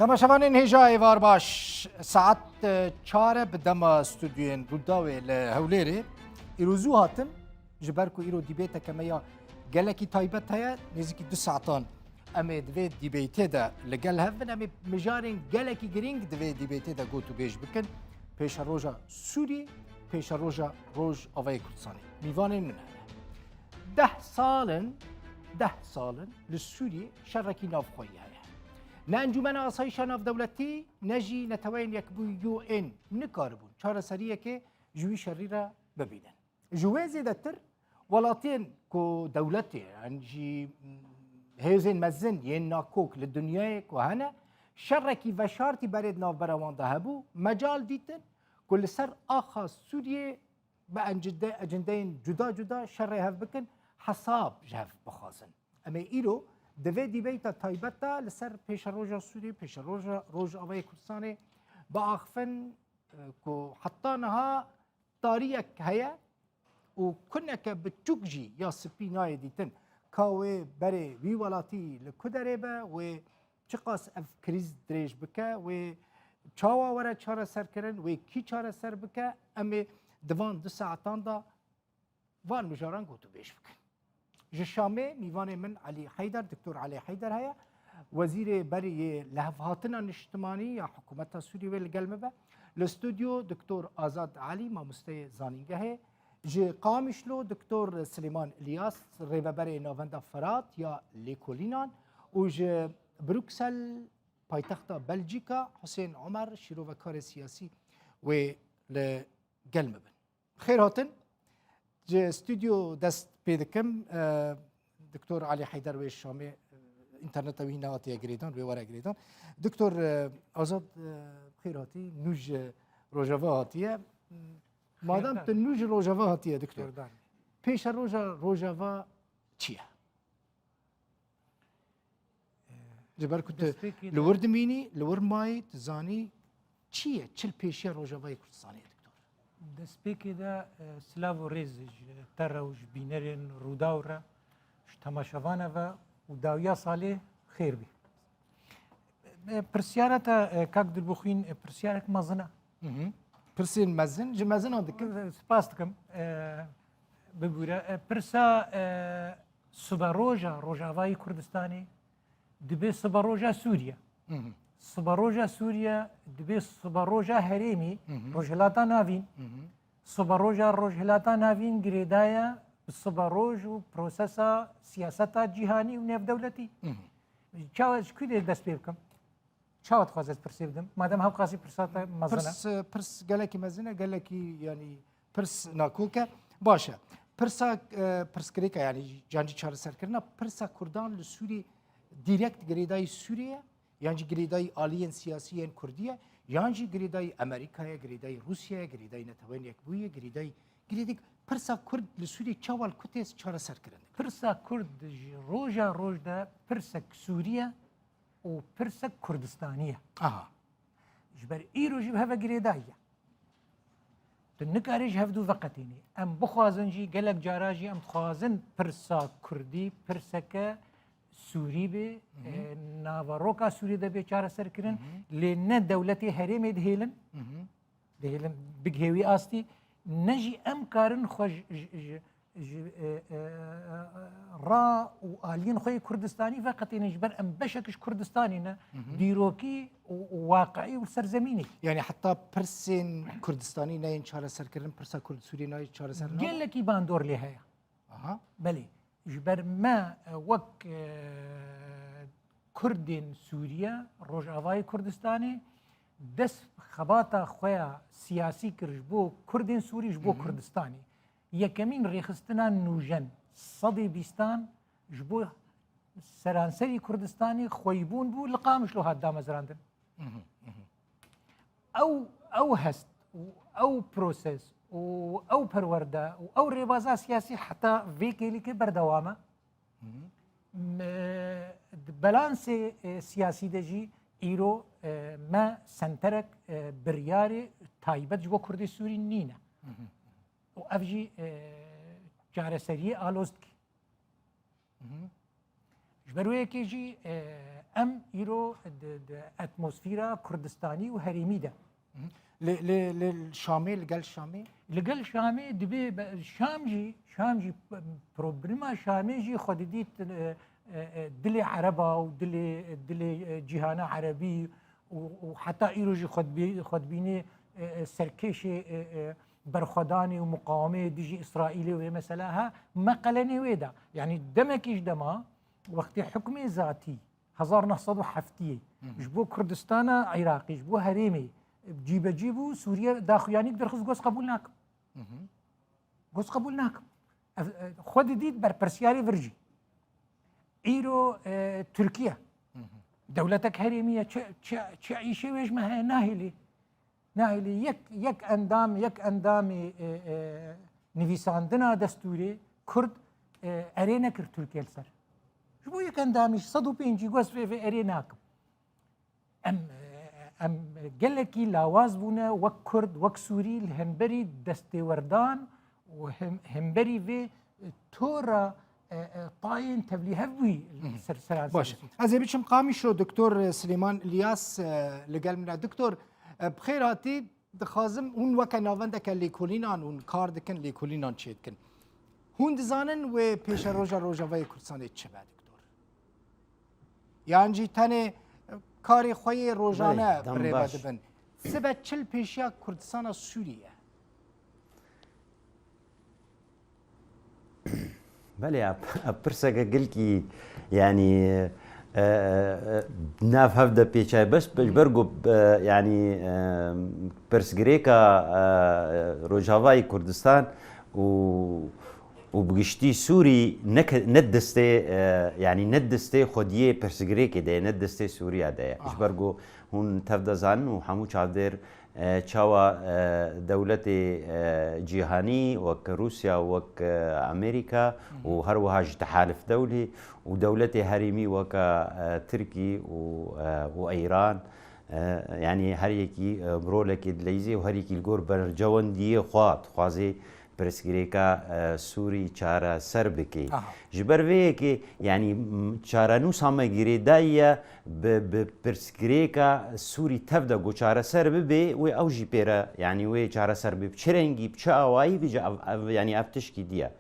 تماشاوانین هیجا ایوار باش ساعت 4 بدم استودیوین روداوی لهولێرێ ئیرۆزوو هاتم ji ber ku îro dîbêteke me ya gelekî taybet heye nêzîkî 2 saetan em ê divê dîbêtê de li gel hev bin em ê mijarên gelekî giring divê dîbêtê de got û bêj bikin pêşa roja Sûriyê pêşa roja Rojavayê Kurdistanê mîvanên min hene 10 salin li Sûriyê şerrekî navxweyî heye ne encûmena asayîşa navdewletî ne jî neteweyên Yekbûyî UN nikaribûn çareseriyekê ji wî şerî re bibînin. Ji wê zêdetir welatiyên ku dewletê yan jî hêzên mezin yên nakok li dunyayê ku hene şerrekî veşartî berê navbera wan de hebû mecal dîtin ku li ser axa Sûriyê bi ecendeyên cuda cuda şerrê hev bikin hesab ji hev bixwazin. Em ê îro di vê dîbeyta taybet de li ser pêşa roja Sûriyê pêşa roja Rojavayê Kurdistanê biaxivin ku heta niha tariyek heye û kuneke biçûk jî ya spî nayê dîtin ka wê berê wî welatî li ku derê be wê çi qas ev krîz dirêj bike wê çawa were çareserkirin wê kî çareser bike em ê divan 2 saetan da van mijaran got û bêj bikin. Ji Şamê mîvanê min Elî Heyder Diktor Elî Heyder heye wezîrê berê yê lehevhatina niştimanî ya hikûmeta Sûriyê wê li gel me be li stûdyo Diktor Azad Elî mamosteyê zanîngehê ji Qamişlo Diktor Silêman İlyas rêveberê navenda Ferat ya Lêkolînan û ji Bruksel paytexta Belcîka Husên Omer şîrovekarê siyasî wê li gel me bin. Xêr hatin ji stûdyo dest pê dikim Diktor Elî Heyder wê Şamê interneta wî nehatiye girêdan wê were girêdan. Diktor Azad xêr hatî nû ji Rojava hatiye madem tu nû ji Rojava hatiye Diktor pêşa roja Rojava çi ye? Ji ber ku tu li wir dimînî li wir mayî tu zanî çi ye çil pêşiya Rojavayê Kurdistanê Diktor? Destpêkê de silav û rêz ji te re û ji bînerên Rûdaw re ji temaşevana ve û dawiya salê xêr bî. Pirsyara te kak dilbixwîn pirsiyarek mezin e. Pirsên mezin ji mezinan dikin. Spas dikim bibûre pirsa siba roja Rojavayê Kurdistanê dibe siba roja Sûriye. Siba roja Sûriye dibe siba roja herêmî Rojhilata Navîn. Siba roja Rojhilata Navîn girêdaya bi siba roj û prosesa siyaseta cîhanî û navdewletî. Çawa ji kû dê dest pê bikim? Çawa dixwaze ez pirsê bidim? Madem hev qasî pirsa te mezin e. Pirs gelekî mezin e gelekî yanî pirs nakok e. Baş e. Pirsa pirskirêka yanî cancî çareserkirina pirsa Kurdan li Sûriyê direkt girêdayî Sûriye yan jî girêdayî aliyên siyasî yên Kurdî ye yan jî girêdayî Amerîkayê girêdayî Rûsyayê girêdayî Neteweyên Yekbûyî girêdayî pirsa Kurd li Sûriyê çawa li ku tê çareserkirin? Pirsa Kurd ji roja roj de pirsek Sûriye û pirsek Kurdistanî ye. Aha. Ji ber îro jî heve girêdayî ye. Tu nikarî ji hev dû veqetînî. Em bixwazin jî gelek cara jî em dixwazin pirsa Kurdî pirseke Sûrî bê navaroka Sûriyê de bê çareserkirin lê ne dewletê herêmê dihêlin dihêlin bigihêwî astî ne jî em karin xwe ji ra û aliyên xwe yê Kurdistanî veqetînin ji ber em beşek ji Kurdistanê ne dîrokî û waqeî û serzemînê. Yani heta pirsên Kurdistanî neyên çareserkirin pirsa Kurd Sûriyê nayê çareserin? Gelekî bandor lê heye. Aha. Belê. Ji ber me wek Kurdên Sûriye Rojavayê Kurdistanê dest xebata xwe ya siyasî kir ji bo Kurdên Sûrî ji bo Kurdistanê. Yekemîn rêxistina nûjen sedê bîstan ji bo seranserî Kurdistanê xweyîbûn bû li Qamişlo hat damezrandin. Ew hest û ew proses û ew perwerde û ew rêbaza siyasî heta vê kêlîkê berdewam e. Belansê siyasî de jî îro me senterek biryarê taybet ji bo Kurdê Sûrî nîne. û ev jî çareseriyê aloz dike. Ji ber wê yekê jî ام ايرو اتموسفيرا كردستاني وهريمي ده للشامي لقال الشامي لقل شامي دبي شامجي بروبلما شاميجي خديت دلي عربة ودلي جهانا عربي وحتى ايروجي خد بيني سركشي برخداني ومقاومه ديجي اسرائيلي ومثلها ما قلني ويدا يعني دمكيش دما وقت حكمي ذاتي 1970 جبو كردستان عراقي جبو هريمي بجيبو سوريا داخل يعني يقدر قوس قبولناكم قوس قبولناكم خود ديد بر برسياري فرجي ايرو تركيا دولتك هريميه عيشي ويش ما ناهلي يك اندامي نویساندنا دستوری کرد ارينا كر تركيا لسر شبو يك اندامي صدو بينجي قوس في اريناكم ام قالكي لاواز بونا وك كرد وك سوري الهمبري دستي وردان وهمبري في تورا طاين تبلي هبوي السرسران باش از بيشم قامي شو دكتور سليمان الياس لقال من دكتور بخير هاتي دخازم هون وكا نافندك ليكولينان هون كار دكن ليكولينان تشيد كن هون دزانن و پیش روجا وای کردستان چه بعد دکتور یعنی تنه کاری خوی روزانه برای بدن سبب چل پیشیا کردستان سوریه بله پرسه گلکی يعني ناف هفدا بيتشاي بس بجبرقو يعني برسغريكا روجافاي كردستان وبقشتي سوري ندستي يعني ندستي خديه برسغريكي ده ندستي سوريا ده جبرقو هون تفدا زان وحمو شادر تشاوا دولة جيهاني وك روسيا وك أمريكا وهروها تحالف دولي ودولة هريمي وك تركي وإيران يعني هريكي برولك دليزي وهريكي الجور برجوان دي خوازي برسكريكا سوري چارا سربكي جبرويكي يعني چارا نو سامه گيري دايا برسكريكا سوري تفدا گو چارا سرب بي و او جي بيرا يعني و چارا سرب بچرنگي بچاواي بيجا يعني افتشكي ديا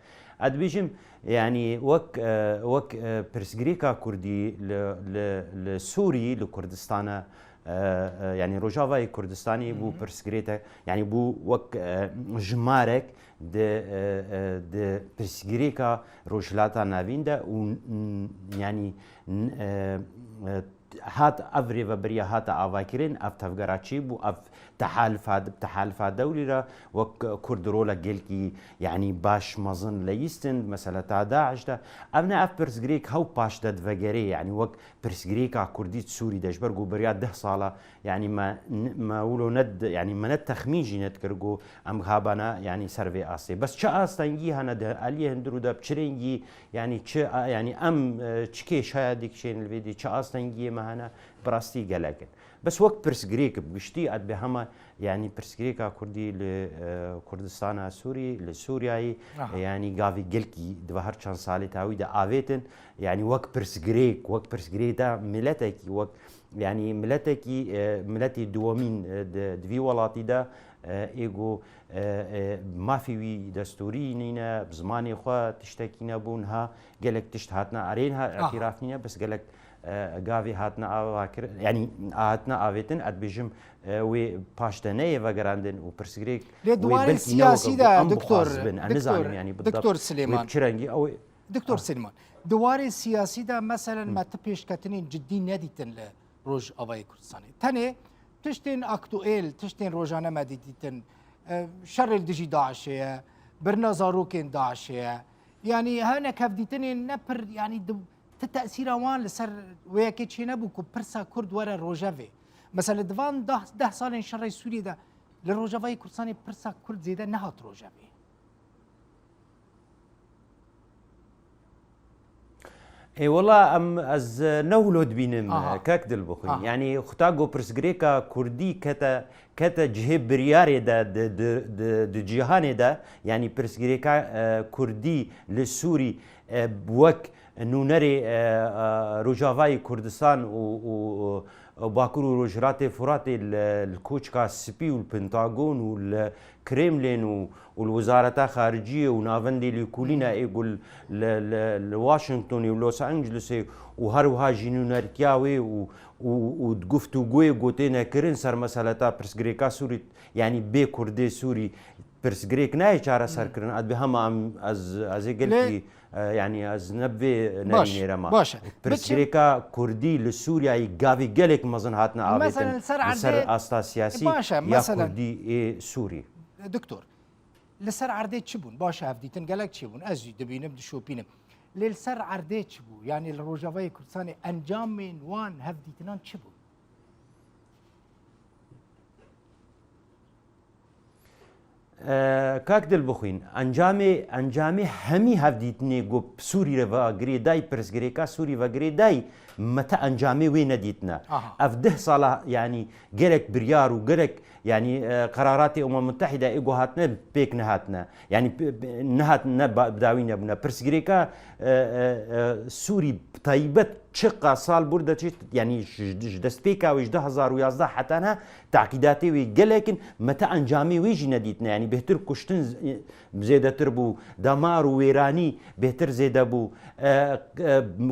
اد بيجم يعني وك برسكريكا كردي لسوري لكردستان يعني روجافاي كردستاني بو برسكريتا يعني بو وك جمارك د برسكريكا روجلاتا نافيندا و يعني هات افري وبريا هات افاكرين اف تفغراتشي بو اف تحالفات دولي را وك كردرولا جيلكي يعني باش مظن ليستن مثلا تا داعش دا ابنا اف برسغريك هاو باش داد فغري يعني وك برسغريكا كرديت سوري داش برغو بريا 10 صاله يعني ما ولو ند يعني ما نتخميجي نتكرغو ام غابانا يعني سيرفي اسي بس چا استنجي هنا ده علي هندرو دا بچرينجي يعني چ يعني ام چكي شايد شين الفيديو چا استنجي ما هنا براستي جلاكن بس وقت برسغريك بشتي اد بهما يعني برسغريكا كردي لكردستان سوري لسوريا يعني غافي جلكي دوهر چان سالي تاوي دا افيتن يعني وقت برسغريتا ملتكي وقت يعني ملتي دوامين دوي ولاتي دا ايجو ما في دستوري نينا بزماني خوا تشتكينا بونها قالك تشتهاتنا ارينها اعترافنا بس قالك غافي هاتنا اواكر يعني هاتنا افيتن ادبجم و باشتنيه وغراندن وبرسغريك لدوار السياسي ده دكتور سليمان او دكتور سليمان دوار السياسي ده مثلا ما تبيش كتنين جدي ناديتن لروج افاي كردستاني تاني تشتين اكتويل تشتين روجانا مديتن شر الدجي داعشيه برنازاروكين داعشيه يعني هنا كفديتن نبر يعني تأثير وان لسر وياكي تشينا بوكو برسا كرد ورا روجافي مثلا دوان 10 سال شر سوريا ده للروجافي كردستاني برسا كرد زيدا نهات روجافي اي والله ام از نولد بينم كاك دل بخوي يعني ختاغو برسغريكا كردي كتا جهب برياري دا جهاني دا يعني برسغريكا كردي للسوري بوك انه نري روجافاي كردستان وباكور وروجراتي فراتي الكوتشكا السبي والبنتاغون والكريملين والوزارة خارجية ونافندي لكولينا يقول لواشنطن ولوس أنجلس وهروها جينو ناركياوي وتقفتو قوي قوتينا كرين سر مسألة برسغريكا سوري يعني بي كردي سوري برسغريك ناي چارة سر كرين أد بهم از قلتي يعني از نبي نريني رما باشه برسغريكا كردي لسوريا يقافي قلق مزن هاتنا مثلا سر أستا سياسي يا كردي سوري دكتور لسر عردي تشبون باشه هفديتن قالك تشبون ازي دبينم دشوبينم للسر عردي تشبو يعني الروجافاي كردستاني انجام من وان هفديتنان تشبو كاك دل بخوين انجامي همي هفديتني جو سوري رفا غريداي برسغريكا سوري وغريداي متى انجامي وين ديتنا افده صالة يعني جرك بريار وجرك يعني قرارات المتحده ايجو هاتنا بيك نهاتنا يعني نهاتنا بداوين ابنا برسغريكا سوري طيبت شقة صال بردة يعني دست بيكا وجده 2011 حتى أنا تعقيداتي ويقلكن متى أنجامي ويجي نديتنا يعني بهتر كشتن زيادة تربو دمار ويراني بهتر زيادة بو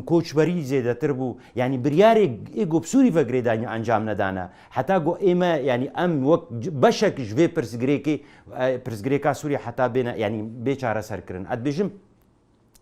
كوچبري زيادة تربو يعني برياري إيجو بسوري فقريداني أنجام ندانا حتى جو إما يعني أم وقت بشك جوي برسغريكا سوريا حتى بينا يعني بيشارة سركرن أدبجم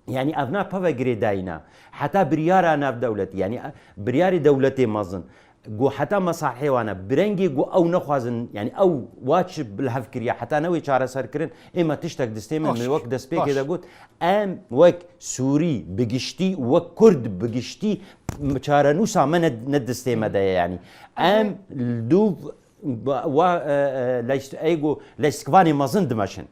يعني أبناء بابا جريداينا حتى بريارة ناف دولتي يعني برياري دولتي مازن جو حتى مصالحي وانا برنجي جو او نخوازن يعني او واتش بالهفكريا حتى نوي شارة سركرن اما تشتك دستيمن من وقت دسبيك اذا قلت ام وك سوري بقشتي وك كرد بقشتي شارة نوسا من ندستيمه ده يعني ام الدوب ليش ايجو ليش كفاني مازن دمشن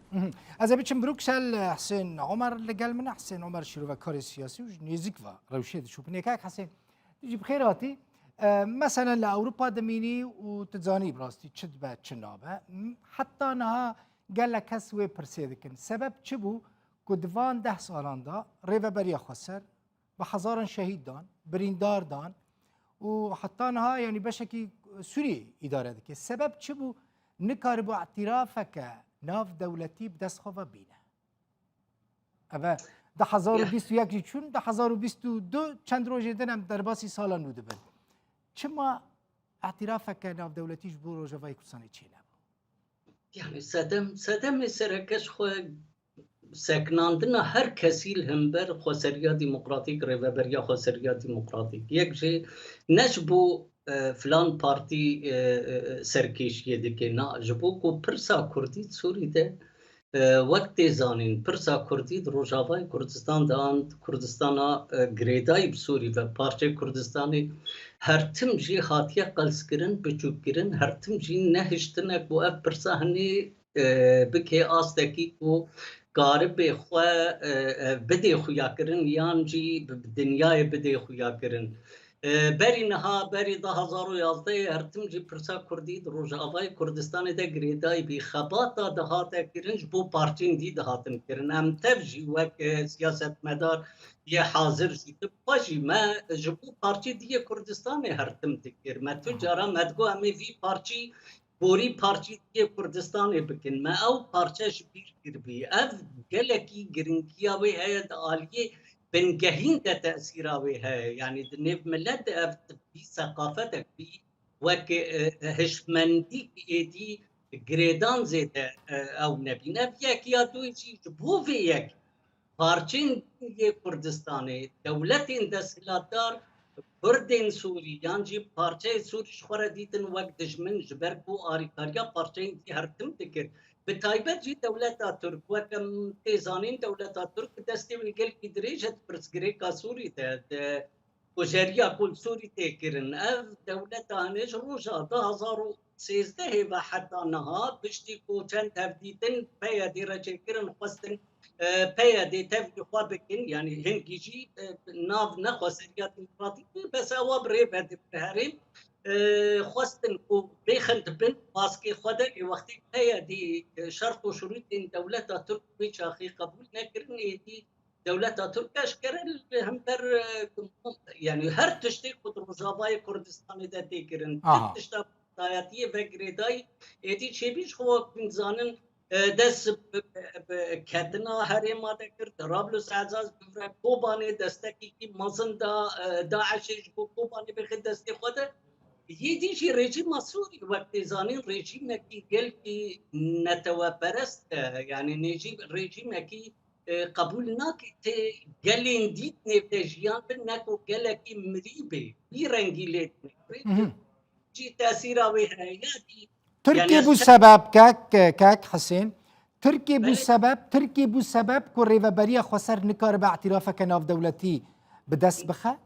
از بچم بروكسل حسين عمر اللي قال من حسين عمر شروع كاري سياسي ونيزك روشيد شو بنيكاك حسين تجي بخيراتي مثلا لاوروبا دميني وتزاني براستي تشد بعد شنابه حتى انها قال لك هسوي برسيدكن سبب تشبو كدفان 10 سالان دا ريفا بريا خسر بحزارن شهيد دان بريندار دان وحتى انها يعني بشكي سوري اداره دك السبب تشبو نكاربو اعترافك ناف دولتي بدست خوفا بینه. اما 2021 چون 2022 چند روزه دنم در باسی سالا نوده بند. چما اعترافك ناف دولتيش بو روجافاي كردستاني چه نبو؟ يعني سدم سرکش خو سکناندنا هر کسی همبر خسریا دموکراتیک ریوبریا خسریا دموکراتیک یک جه نشبو فلان پارتی سرکیشیه دیگه نه جبو کو پرسا کردی سوری ده وقت زانین پرسا کردی روجاوای کردستان دان کردستانا گریدای بسوری و پارچه کردستانی هر تم جی خاطیه قلس کرن بچوب کرن هر تم جی نهشتنک بو اف پرسا هنی بکی آستکی کو قارب خو بده خویا کرن یان جی دنیای بده خویا کرن بری نها بری 2011 هرتم جی پرسا کردی روجاوای کردستان ده گریدای بی خباتا دهات کرنج بو پارچین دی دهاتن کرن ام تفجی وک سیاست مدار یه حاضر زید باجی ما جبو پارچی دی کردستان هرتم تکر ما تو جارا مدگو امی وی پارچی بوری پارچی دی کردستان بکن ما او پارچش بیر کربی اف گلکی گرنکیا وی هید آلیه بنجهين ده تأثيره هاي يعني نيف ملاد في ثقافتك في وك هشمندي دي جريدان زيت او نبينا فيك يا دويشي بو فيك بارچين كردستاني دولتين دسلاتدار كردين سوري يعني بارچه سوري شخورة ديتن وقت دجمن جبركو آريكاريا بارچين دي هرتم تكر بتايبت جي دولتا ترك وكم تيزانين دولتا ترك دستي ويقل كي دريجت برسغريكا سوري ده وجريا كل سوري تكرن اف دولتا هنج روجا 2013 حتى نها بشتي كو چند تفديتن بيا دي رجكرن خستن بيا دي تفدي خوابكن يعني هنكي جي ناف نخوسريات ديمقراطية بس هو بريب هدف هرم خواستن کو بخند بن باسكي خدا وقتی هي دي شرط و شروط دولت ترک بیچ اخی قبول نکردن دي دولتا ترکش کرن هم بر يعني هر تشتي خود روجاوای کردستان ده تکرن تشتا دایتی و گریدای ایتی چه بیش خو بنزانن دست کتنا هری ماده کرد رابلس عزاز بفرق کوبانه دستکی کی مزن داعشش کوبانه بخد دستی خوده یدیشی رژیم سوری وقتی زانین رژیم کی گل کی نتوا پرست يعني نجيب رژیم کی قبول ناكي قالين ديت نفتجيان بناكو قالكي مريبه بيرنجي ليت جي تاثيرا وهاياتي تركي بو سبب كاك حسين تركي بو سبب كو ريفابريا خسر نكار باعترافك ناف دولتي بدس بخا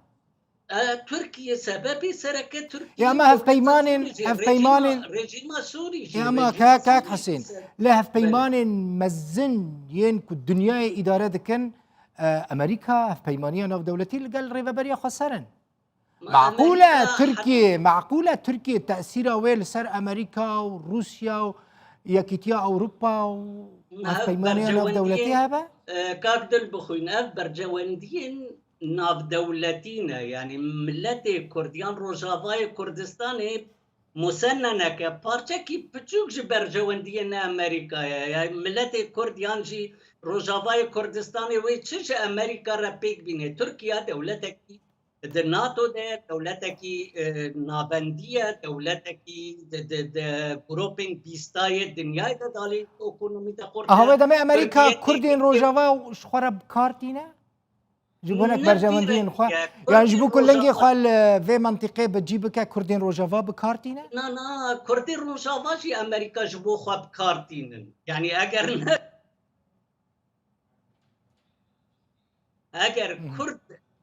تركيا سببي سركه تركيا يا ما هف بيمان رجيم سوري يا ما كاك حسين لا هف بيمان مزن ين كو الدنيا اداره دكن امريكا هف بيمانيه ناف دولتي اللي قال ريفابريا خسرن معقولة تركيا تأثيرها ويل سر أمريكا وروسيا وياكيتيا أوروبا وهف بيمانيه ناف دولتي هذا كاك دل بخوين اف برجواندين ناف دولتينا يعني ملتي كرديان روجافاي كردستاني مسننه که پارچه کی پچوک جی برجواندین امریکا یا ملت کردیان جی روجاوای کردستانی وی چش امریکا را پیک بینه ترکیه دولت کی د ناتو ده دولت کی نابندیه دولت کی د گروپینگ بیستای دنیای ده دالی اکونومی ده خورده اهو دمه امریکا کردین روجاوا شخوره بکارتینه جيبونك برجواندين خوا يعني جيبوا كلنجي خال في منطقه بتجيبك كردين روجافا بكارتينا نا كردين روجافا جي امريكا جبو خوا بكارتينن يعني اگر كرد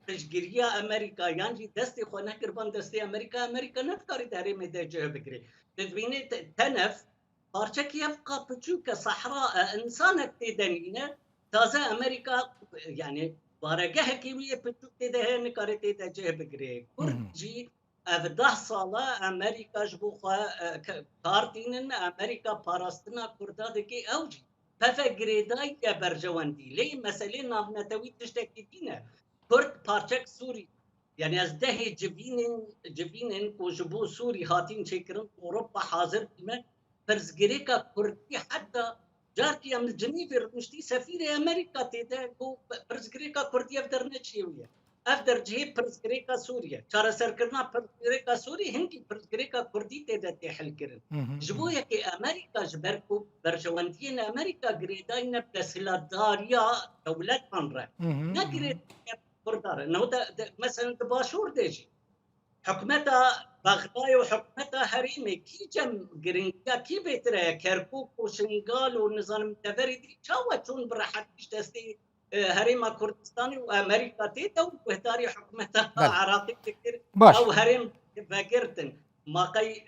تشجيريا امريكا يعني دستي خو نكربان دستي امريكا نفكر داري مدجه بكري تدبيني تنف بارچك يبقى بچوك صحراء انسانك تدنينه تازه امريكا يعني بارگه کیمیه پچوک ده نکارته ده جه بگیره کرد جی 10 ساله امریکا جبو کارتینن امریکا پاراستنا کردا دکی اوجی پفگریدای یا برجواندی لی مسئله نافنتوی تشتکی دینه کرد پارچک سوری يعني از ده جبینن کو جبو سوری هاتین چکرن اوروبا حاضر بيمه فرزگریکا کردی حتی جارتي من جنيف مشتي سفير امريكا تيدا كو برزغريكا كرديه بدرنتشيويه افدر جهي برزغريكا سوريا شارع سركرنا برزغريكا سوري هندي برزغريكا كردي تيدا تحل كرن جبويا كي امريكا جبركو برجواندين امريكا غريداين بسلا داريا دولت منرا نقري كردار انه مثلا باشور ديجي حكمتها بغداد وحكمتها هريمه كي جم جرينكا كي بيترا كركوك وشنغال ونظام تبردي تشاوتون براحتش دستي هريمه كردستاني وامريكا تيتا وهتاري حكمتها عراقي كثير او هريم فاكرتن ما قي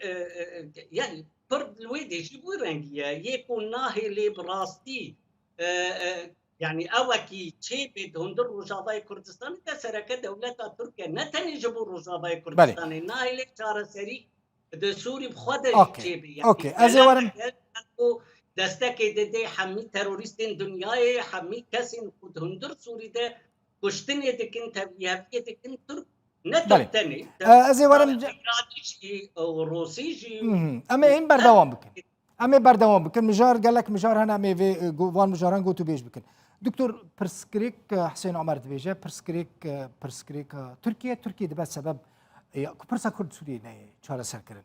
يعني فرد الويد يجيبوا رنجيه يكون ناهي لي براستي يعني اوكي شيء بدهندر روجافاي كردستان تسرك دولة تركيا نتني جبور روجافاي كردستان نايل چار سري د سوري بخود شيء اوكي ازورم دستك دي حمي تيروريستين دنياي حمي كسين بدهندر سوري ده كشتني دكن تبيهفيه دكن ترك نتني ازورم روسيجي اما این بردوام بکن مجار قال لك مجار هنا مي في فان مجاران قوتو بيش بكن دكتور برسكريك حسين عمر دبيجه برسكريك تركيا دبا سبب برسا كرد سوري نه چاره سر کرن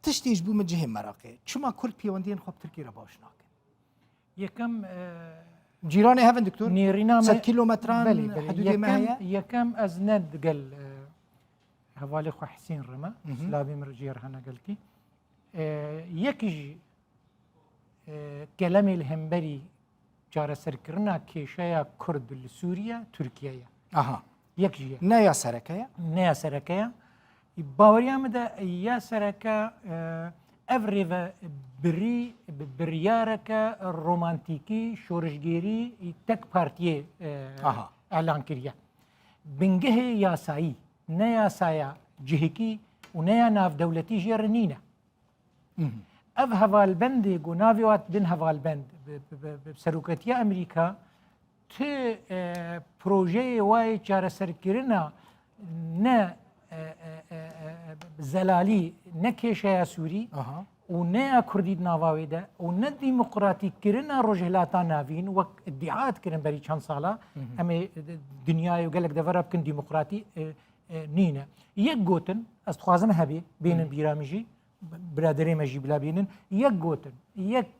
تشتيج بو من جهه مراقي چما كرد بيوندين خب تركيا را باش ناكن يكم جيراني هفن دكتور نيرينا 7 كيلومتران حدود ما هي يكم ازند قال هوالي خو حسين رما سلابي مرجير هنا قالكي يكجي كلامي الهمبري جار سركرنا كيشايا كرد لسوريا تركيا اها يكجي نايا سركيا باوريا مدى يا سركا افريفا برياركا رومانتيكي شورشجيري تك بارتيه اعلان كريا بنجه ياساي نيا سايا جهكي ونيا ناف دولتي جيرنينا اف هفالبند يقو نافيوات بن هفالبند بسروكتيا امريكا پروژه وای چارەسەرکردنە نه زەلالی نه کێشەیە سووری و نه کوردی ناواوێدا و نه دیموقراتیکردنە ڕۆژهێلاتان ناوین وەک ادعاءاتکردن بەری چەند ساڵە ئەمێ دنیای و گەلک دەڤەرە بکەن دیموقراتی نینە یەک گوتن ئەس خوازم هەبێ بێنن بیرامیژی برادرێمەژی بلا بێنن یەک گوتن یەک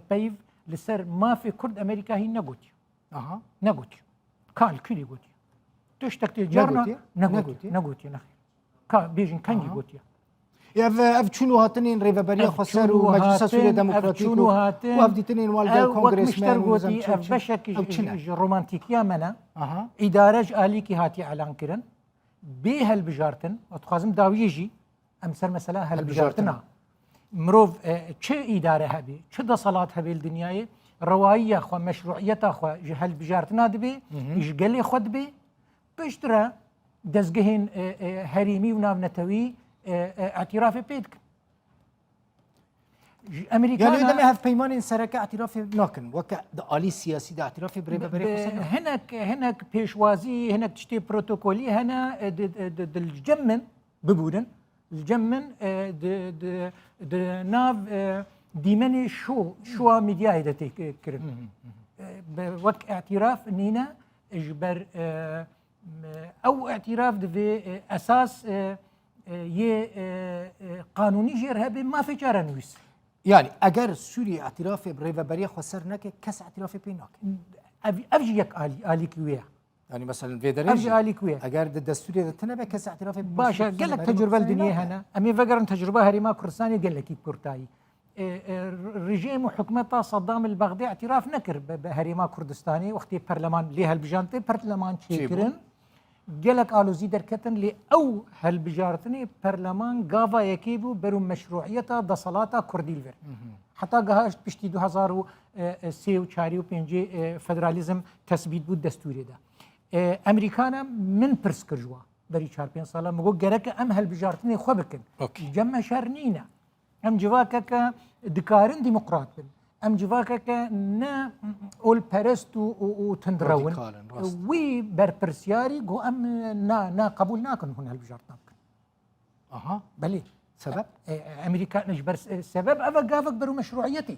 پەیڤ لەسەر مافی کورد ئەمریکا هی نەگوتی نەگوتی کال کوری گوتی تۆ شتێک جارنا نەگوتی نەخێر کا بێژین کەنگی گوتیە ev çûn û hatinên rêveberiya Xweser û Meclisa Sûriya Demokratîk û ev dîtinên walgel kongresmen gotî ev beşekî ji romantikiya me ne îdare ji alîkî hatiye elankirin bê helbijartin dixwazim dawiyê jî em ser mesela helbijartina mirov çi îdare hebê çi desalat hebê li dinyayê rewayiya xwe meşruiyeta xwe ji helbijartina dibê ji gelê xwe dibê piştre dezgehên herîmî û navnetewî اعترافی پێ دکن ئەمریکا دەمێ هەفپەیمانên sereke اعترافê nakin weke di alî siyasî de اعترافê birêveberê hinek pêşwazî hinek tiştê protokolî hene dilcem min bibûrin dilcem min di nav dîmenê şowa mîdyayê de têkirin wek اعتراف nîne ji ber ew اعتراف divê esas یه قانونی جێر هەبێ مافی جارە نوویس yani eger Sûriye اعترافê rêveberiya Xweser neke kes اعترافê pê nakin ev jî yek alîkî wê ye yani mesela vê derê ev jî alîkî wê eger di destûrê de tune be kes اعترافê başa gelek tecrübe li dinyayê hene em ê vegerin tecrübe Herêma Kurdistanê gelekî kurtayî rejim û hikûmeta Saddam el Bexdê اعتراف nekir bi Herêma Kurdistanê wextê perleman lê helbijandê perleman çêkirin gelek alozî derketin lê ew helbijartinê perleman gava yekê bû berû meşruiyeta desalata Kurdî li vir heta gehaşt piştî 2003 û 4 û 5 federalizm tesbît bû destûrê de Emerîkana min pirs kir ji wan berî 4-5 sala min got gereke em helbijartinê xwe bikin cem şer nîne em civakeke dikarin dîmokrat bin em civakeke ne olperest û tundrewin wî berpirsyarî got em na qebûl nakin hûn helbijartin bikin belê sebeb Emerîka ji ber sebeb ev gavek berû meşruiyetê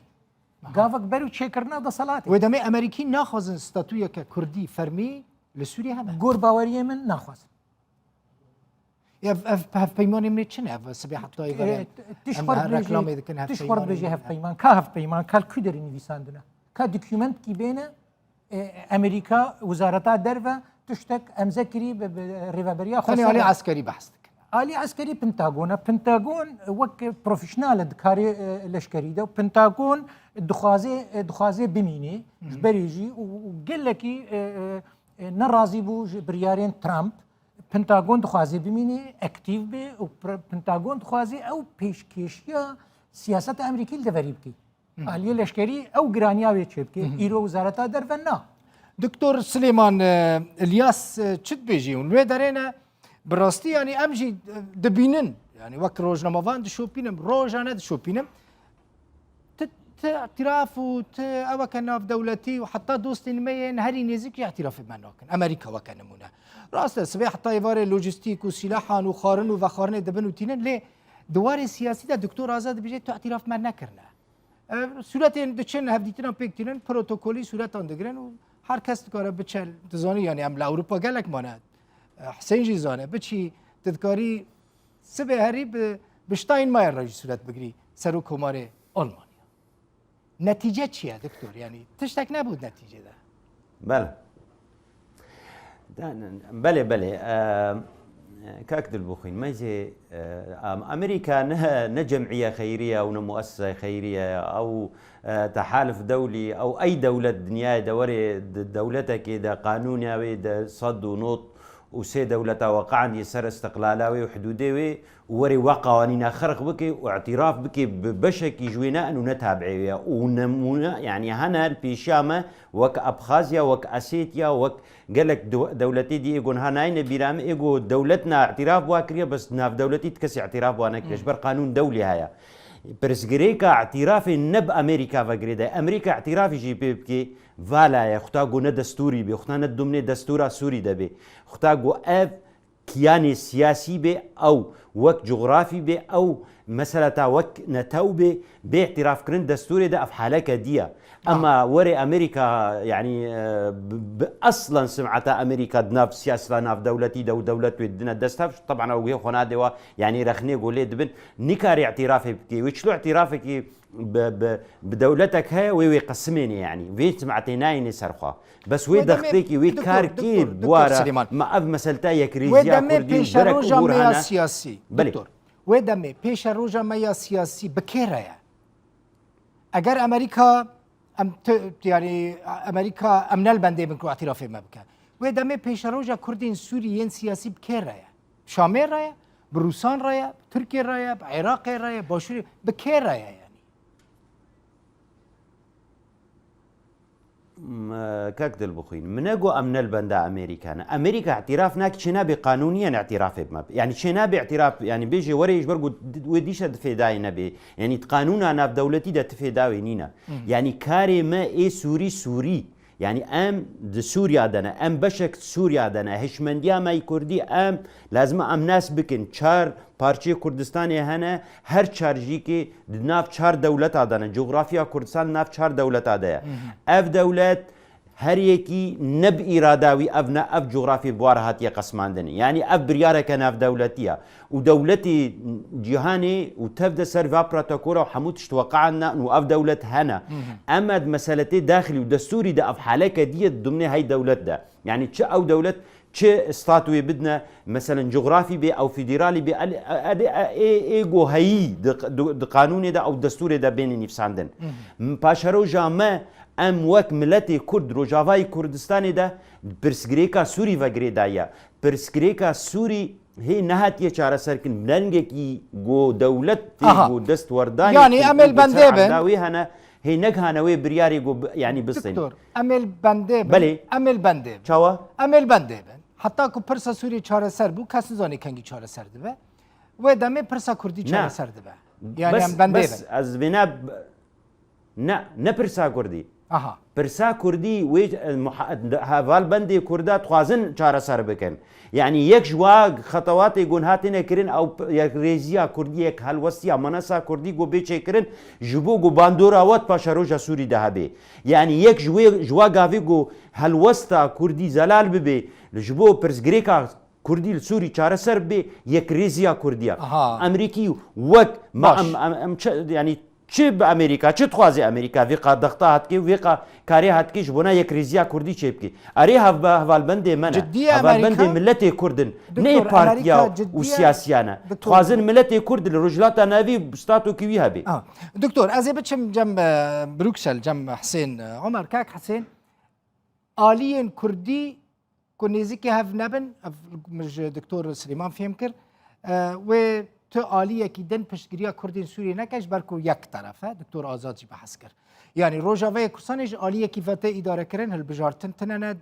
gavek berû çêkirina desalatê wê demê Emerîkî naxwazin statûyeke Kurdî fermî li Sûriye hebe gor baweriyê min naxwazin ev hevpeymanê min çi ne ev sibê hetayî vere reklamê dikin tişxwar bêje hevpeyman ka hevpeyman kal kû derê nivîsandine ka dokûmentkî bêne Emerîka wizareta derve tiştek emzekirî rêveberiya Xwe alî eskerî behs dikin alî eskerî Pentagona Pentagon wek profesyonel e dikarê leşkerî de Pentagon dixwaze bimîne ji berê jî û gelekî nerazî bû ji biryarên Trump Pentagon dixwaze bimîne aktiv bê û Pentagon dixwaze ew pêşkêşiya siyaseta Emerîkî li deverî bike aliyê leşkerî ew giraniya wê çê bike îro wizareta derve na Doktor Silêman İlyas çi dibêjî hûn wê derê ne bi rastî yanî em jî dibînin yani wek rojnamevan dişopînim roja ne dişopînim اعتراف و اوك ناف دولتي وحتى دوستين مين هري نزيك اعتراف مناكن امريكا وكنمونه راست سبي حتى يوار لوجستيك وسلاحا وخارن وخارن دبن وتينن لي دوار سياسي ده دكتور آزاد بيجي تو اعتراف من نكرنا صورتين دچن هفديتنا بيكتينن بروتوكولي صورتان دگرن و هر کس دکاره بچل تزانی يعني ام لاوروبا گلک ماند حسين جي زانه بچي تذكاري سبي هري بشتاين ماير راجي صورت بگري سرو كوماري المانيا نتیجه چیه دکتر یعنی تشتک نبود نتیجه ده بله كاك دلبوخين ميزي أمريكا نه جمعية خيرية أو مؤسسة خيرية أو تحالف دولي أو أي دولة دنيا دوري دولتك ده قانونية ده صد ونوط وسي دولة وقعا يسر استقلالاوي وحدودي وري وقوانين خرق بكي واعتراف بكي بشكي جوينا انه نتابعيه ونمونا يعني هنا البيشامه وك ابخازيا وك اسيتيا وك قالك دولتي دي يقول هناين بيرام يقول دولتنا اعتراف واكريا بس ناف دولتي تكسي اعتراف وانا كشبر قانون دولي هيا برسغريكا اعتراف نب امريكا فغريدا امريكا اعتراف جي بيبكي فالایە خوتاگو نە دەستوری بێ خوتانە دومنێ دەستورا سووری دەبێ خوتاگو ئەف کیانی سیاسی بێ ئەو وەک جغرافی بێ ئەو مەسەلە تا وەک نەتەو بێ بێ احتیرافکردن دەستورێدا ئەف حالەکە دیە ئەما وەرێ ئەمریکا یعنی ئەسڵەن سمعەتە ئەمریکا ناف سیاسلا ناف دەولەتی دە و دەولەت وێ دنە دەستە طبعا ئەوگێ خۆنادەوە یعنی رەخنێ گۆلێ دبن نیکاری احتیرافێ بکەی وێ چلو احتیرافێکی بدەولەتێک هەیە وێ قسمێنێ یعنی وێ سمعەتەی ناینێ سەرخوا بەس وێ دەختێکی وێ کار کرد بوارە ما ئەف مەسەلتا یەکریزیا کوردی و بەرەک و بورهانە سیاسی دکتۆر وێ دەمێ پێشە ڕۆژە مەیا سیاسی بکێرەیە ئەگەر ئەمریکا ینی ئەمریکا ئەم نەلبەندێ بن و اعتیرافێ مە بکە وێ دەمێ پێشە ڕۆژە کوردین سووری یەن سیاسی بکێرەیە شامێ ڕایە بروسان ڕایە تورکێ ڕایە عێراقی ڕایە باشووری بکێرەیە کاک دڵبخۆین منەگۆ ئەم نەلبەندە ئەمریکانە ئەمریکا اعتیراف ناکە چێ نابێ قانونیان اعتیرافێ بمە یعنی چێ نابێ اعتیراف ینی بێژێ وەرەیش بەرگ وێ دیشە دفێدای نەبێ یعنی قانونا ناودەولەتی دە تفێداوێ نینە یعنی کارێ مە ئێ سووری سووری یعنی ئەم سووریا دەنە ئەم بەشێک سووریا دەنە هێشمەندیا مای کوردی ئەم لازمە ئەم ناس بکن چار پارچەی کوردستانی هەنە هەر چارژیکی ناف چار دەولەتا دەنە جوغرافیا کوردستان ناف چار دەولەتا دەیە ئەف دەولەت هەریەکی نەب ئیراداوی ئەڤنە ئەف جوغرافی بوارە هاتیە قەسماندنی یعنی ئەف بریارەکە ناف دەولەتیە و دەولەتی جیهانی و تەفدە سەر ڤا پرۆتۆکۆلە و هەموو تشتوەقعنا و ئەف دەولەت هەنە ئەمەد مەسەلەتەی داخلی و دەستوری دا ئەف حالەکە دیە دومنێ هەی دەولەتدا یعنی چ ئەو دەولەت چه استاتوی بدنە مثلا جغرافی بێ ئەو فیدرالی بێ ئێگۆ هەیی قانونێدا ئەو دەستورێدا بێنی نیفساندن پاشەرۆ ژامە ئەم وەک ملەتی کورد ڕۆژاوای کوردستانێدا پرسگرێکا سووری ڤەگرێدایە پرسگرێکا سووری هی نەهاتیە چارەسەرکردن بلەنگێکی گۆ دەولەت بۆ دەست وەردانی ینی ئەمێل بەندێ بن هەنە هی نەکهانەوەی بریاری ینی بستین ئەمێل بەندێ بەێ ئەمێل بەندێ چاوە ئەمێل بەندێ بن حتا کو پرسە سووری چارەسەر بوو کەس زانی کەنگی چارەسەر دەبێ وێ دەمێ پرسە کوردی چارەسەر دەبێ یان بەندێ ئەس بێنا نەپرسا کوردی پرسا کوردی وێ هەڤال بەندێ کووردا توازن چارەسەر بکەن یعنی یەک ژوا خەتەواتی گۆن هاتێنەکردن ئەو ڕێزیە کوردیەک هەلوەستیە مەنەسا کوردی گۆ بێچێکردن ji بۆ گو باندۆراوەت پاشە ڕۆژە سووری دەهەبێ یعنی یەک ژوا گاوی گۆ هەلوەستا کوردی زەلال ببێ ji بۆ پرسگرێکا کوردی سووری چارەسەر بێ یەک ڕێزیە کوردیە ئەمریکی وەک ینی چی بە ئەمریکا چ توازی ئەمریکا وێقا دەختا هاتکێ وێقا کارێ هاتکیش بۆ نایەک ریزیا کوردی چێ بکەی ئەرێ هەڤالبەندێ منە هەڤالبەندێ ملەتێ کوردن نەی پارتیا و سیاسیانە توازن ملەتێ کورد لە ڕۆژهەڵاتە ناوی ستات و کیوی هەبێ دکتۆر ئەزێ بچم جەم بروکسل جەم حسێن عمر کاک حسێن ئالیên کوردی ku nêzîkî hev nebin دکتۆر سلێمان فێم کرد wê tu aliyekî din piştgiriya Kurdên Sûriyê nekeş berku yek terefe Diktor Azad jî behs kir. Yani Rojavayê Kurdistanê ji aliyekî vete îdarekirin hilbijartin tinene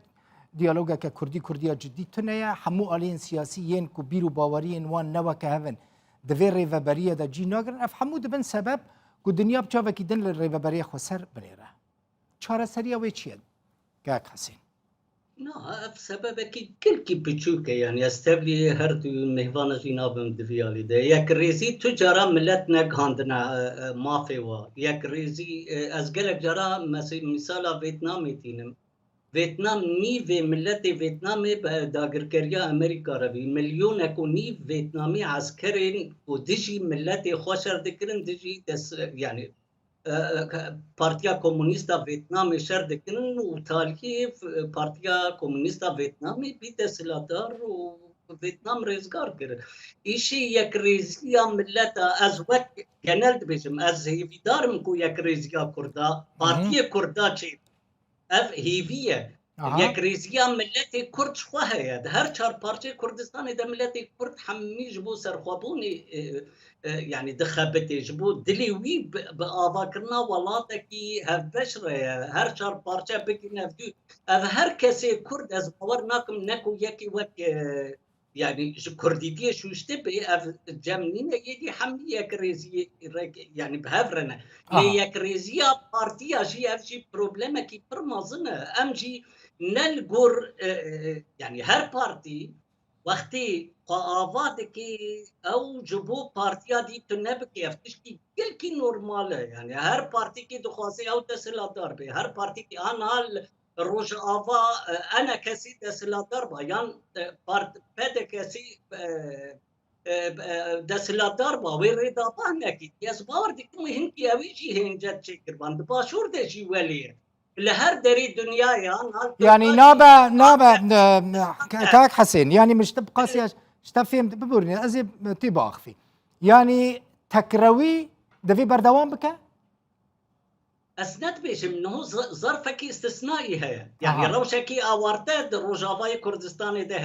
diyalogeke Kurdî Kurdiya ciddî tuneye hemû aliyên siyasî yên ku bîr û baweriyên wan neweke hevin divê rêveberiye de cî nagirin ev hemû dibin sebeb ku dinya bi çavekî din li rêveberiya xwe ser binêre. Çareseriya wê çi ye? Gak Hesên. اف سببکی کلکی بچوکه یعنی استبلی هر دو مهوان جنابم دویالی ده یک ریزی تو جرا ملت نگهاندنا مافی و یک ریزی از گلک جرا مثال ویتنامی تینم ویتنام نیو ملت ویتنامی به داگرکریا امریکا روی میلیون اکو نیو ویتنامی عسکرین و دیجی ملت خوشر دکرن دیجی یعنی پارتیا کمونیستا ویتنامی شر دکنن و تاریخی پارتیا کمونیستا ویتنامی بیت سلادار و ویتنام ریزگار کرد. ایشی یک ریزیا ملت از وقت گنل بیشم از هیویدارم کو یک ریزیا کردا پارتی کردا چی اف هیویه یک ریزیا ملت کرد خواه هست هر چهار پارچه کردستان ده ملت کرد همیش بو سرخوابونی يعني دخبتي جبو دليوي بآواكرنا ولاتكي هف بشرة هر شار بارشا بكي نفدو هر كسي كرد از باور ناكم نكو يكي وك يعني كرديتيه شو اشتبه جمنينا يدي حمية كريزية يعني بهفرنا ليا كريزية بارتيا جي اف جي بروبلما كي برمازنا امجي نلقر يعني هر بارتي وقتی قاوات کی او جبو پارتیا دی تنب کی افتش کی کل کی نورماله يعني هر پارتی کی دخواسي او تسلاتدار به هر پارتی کی آن حال روج آوا انا کسی تسلاتدار با یان پارت پد کسی دسلاتدار با وی ردا با نکی یس باور دی کوم هن کی اوی جی هن جت چکر بند باشور ده جی ولیه لهر دري دنيا يعني نابا كاك حسين يعني مش تبقى سياش اشتفهم ببورني ازيب تباخ في يعني تكروي دفي بردوام بك اسنت بيش منه ظرفك استثنائي هي يعني روشكي اوارتد روجافاي كردستان ده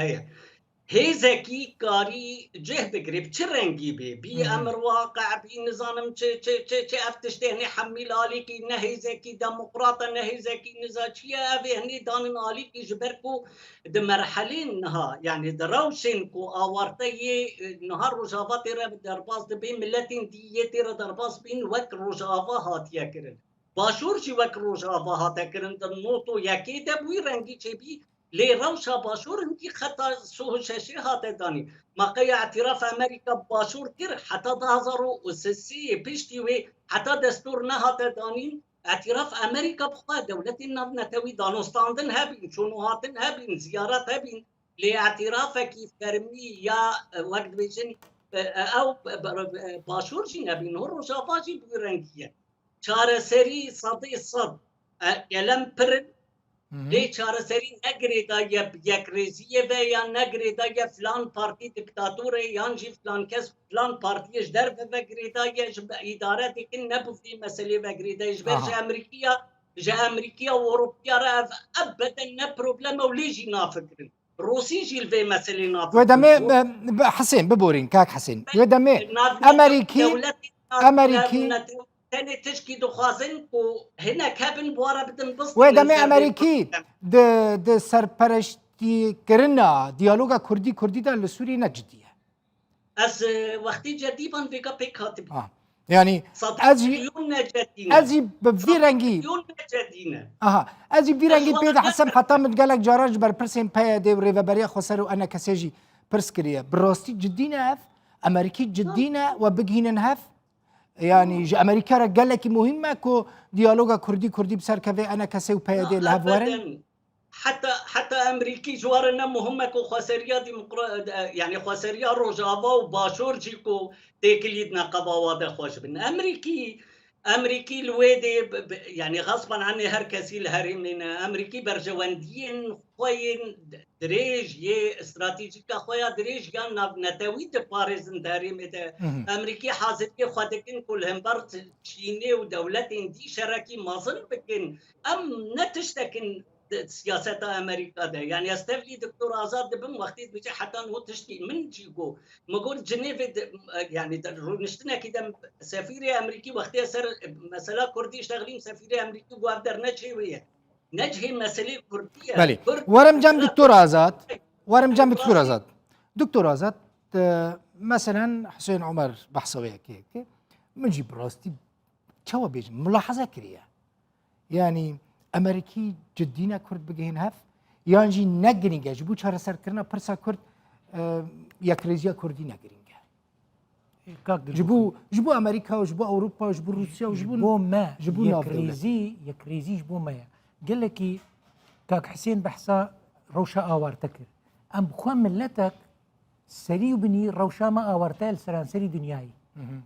هي زكي كاري جه بقريب تشرنجي بي امر واقع بي نظام تش افتشتهني حميل عليكي نهي زكي ديمقراطه نهي زكي نزاچيه ابي هني دان عليكي جبركو د مرحلين نها يعني دروشن كو اورتي نهار روجافات رب درباس دبي ملتين ديتي درباس بين وك روجافا هاتيا كرن باشور جي وك روجافا هاتيا كرن نوتو يكي دبوي رنگي چبي لي روشا باشور انتي خطا سوه شاشي هات داني ما قيا اعتراف امريكا باشور كر حتى ظهروا وسسي بيشتي وي حتى دستور نهات داني اعتراف امريكا بخوا دولة نتوي دانوستاندن هبين شنو هاتن هبين زيارات هبين لاعتراف كيف فرمي يا وقت بيجن او باشور جي هبين هو روشا باشي بيرنكيه چاره سري صدي صد يلم برن ليه چاره سری نگریدا یا کریزیه و یا نگریدا یا فلان پارتی دیکتاتوره یا جی فلان کس فلان پارتیش در و گریدا یا اداره دیکن نبودی مسئله و گریدا اجبر امریکا و اروپیا را ابدا نه پروبلم و لیجی نافکرن روسی جیل و مسئله نافکرن ودمي حسين ببورين كاك حسين ودمي امريكي تاني تشكي دخوازن و هنا كابن بوارا بدن بسط ودمي امريكي د سرپرشتي كرنا ديالوغا كردي دا لسوري نجديه از وقتی جديبان بيقا بيك هاتب يعني ازي بفيرنجي ازي بفيرنجي بيد حسن حتى متقالك جاراج بر برسين باي دي ريفابريا خسروا انا كسيجي برسكريا براستي جدينا اف امريكي جدينا وبقينا هاف يعني امريكا قال لك مهمه كو ديالوغا كردي بسر كفي انا كسيو بايدي الهافورن حتى امريكي جوارنا مهمه كو خسريا يعني خسريا روجافا وباشور جيكو تيكليدنا قباوات خوش بن امريكي الويدي يعني غصبا عني هر كسي الهرمين امريكي برجواندين خوين دريج يه استراتيجيكا خويا دريج كان نتوي باريس داريم امريكي حاضر خدكن كلهم برت شيني ودولتين دي شركي مازن بكن ام نتشتكن سياسة أمريكا ده يعني استفلي دكتور آزاد بم وقتي بيجي حتى هو تشتي من جيكو مقول جنيف يعني نشتنا كده سفير أمريكي وقتي صار مسألة كردي شغالين سفير أمريكي وابدر نجهوية نجهي مسألة كردية بلي ورم جنب دكتور آزاد دكتور آزاد مثلا حسين عمر بحصوية كيك منجي براستي شو بيجي ملاحظة كريه يعني امريكي جدينا كرد بجين هف يانجي نجرينجا جبو چهار سر كرنا برسا كرد يكريزيا كردي نجرينجا جبو امريكا وجبو اوروبا وجبو روسيا وجبو ما جبو يكريزي جبو ما قال لك كاك حسين بحسا روشا اوارتك ام بخوان ملتك سري وبني روشا ما اوارتال سران سري دنياي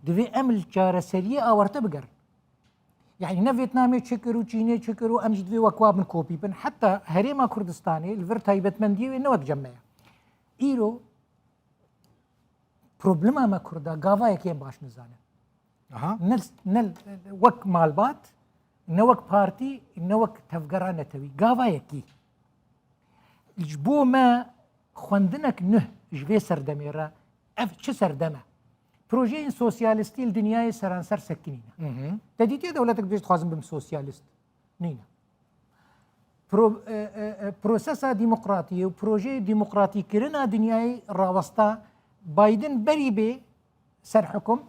دفي امل چهار سري اوارتا بقر يعني نا فيتنامي تشكروا تشيني تشكروا امجد في وكواب من كوبي بن حتى هريما كردستاني الفرت هايبت مندي انه تجمع ايرو بروبلما ما كردا غافا يكين باش نزانه نل وك مالبات نوك بارتي نوك تفقرا نتوي غافا يكي جبو ما خوندنك نه جبي سردميرا اف چه سردمه بروژه سوسیالیستی الدنیای سرانسر سکنینه تدیتی دولتك بيجي تخازن بم سوسياليست نينا پرۆسەسا دیموقراتی و پرۆژەی دیموقراتیکردنا دنیای ڕاوەستا بایدن بەری بێ سەر حکم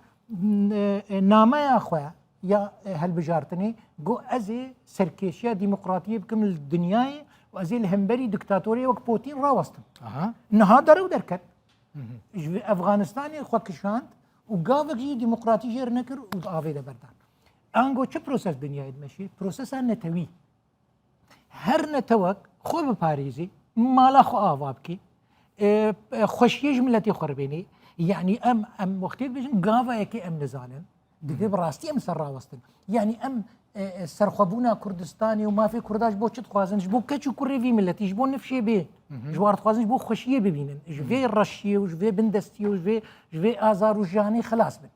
نامەیە خۆیان یا هەلبژارتنی گۆ ئەزێ سەرکێشیە دیموقراتیە بکەم لە دنیای و ئەزێ لە هەمبەری دکتاتۆری وەک پۆتین ڕاوەستم نەها دەرەو دەرکەت ئەفغانستانی خۆکشاند و گاوێکی دیموقراتی ژێر نەکرد و ئاوێ دەبەردان ئەنگۆ چه پرۆسەس دنیای دمەشی پرۆسەسا نەتەوی هەر نەتەوەک خۆ بپارێزی ماڵا خۆ ئاوا بکەی خۆشیەش ملەتی خۆربێنی یعنی ئەم وەختێ بژن گاوایەکی ئەم نزانن دەبێ بڕاستی ئەم سەر ڕاوەستن یعنی ئەم سەرخەبوونا کوردستانی و مافی کورداش بۆ چت خوازنش بۆ کەچ و کوڕێوی ملەتیش بۆ نفشێ بێ ژوارد خوازنش بۆ خۆشیە ببینن ژێ ڕەشیە و ژێ بندەستی و ژێ ئازار و ژیانی خلاص بن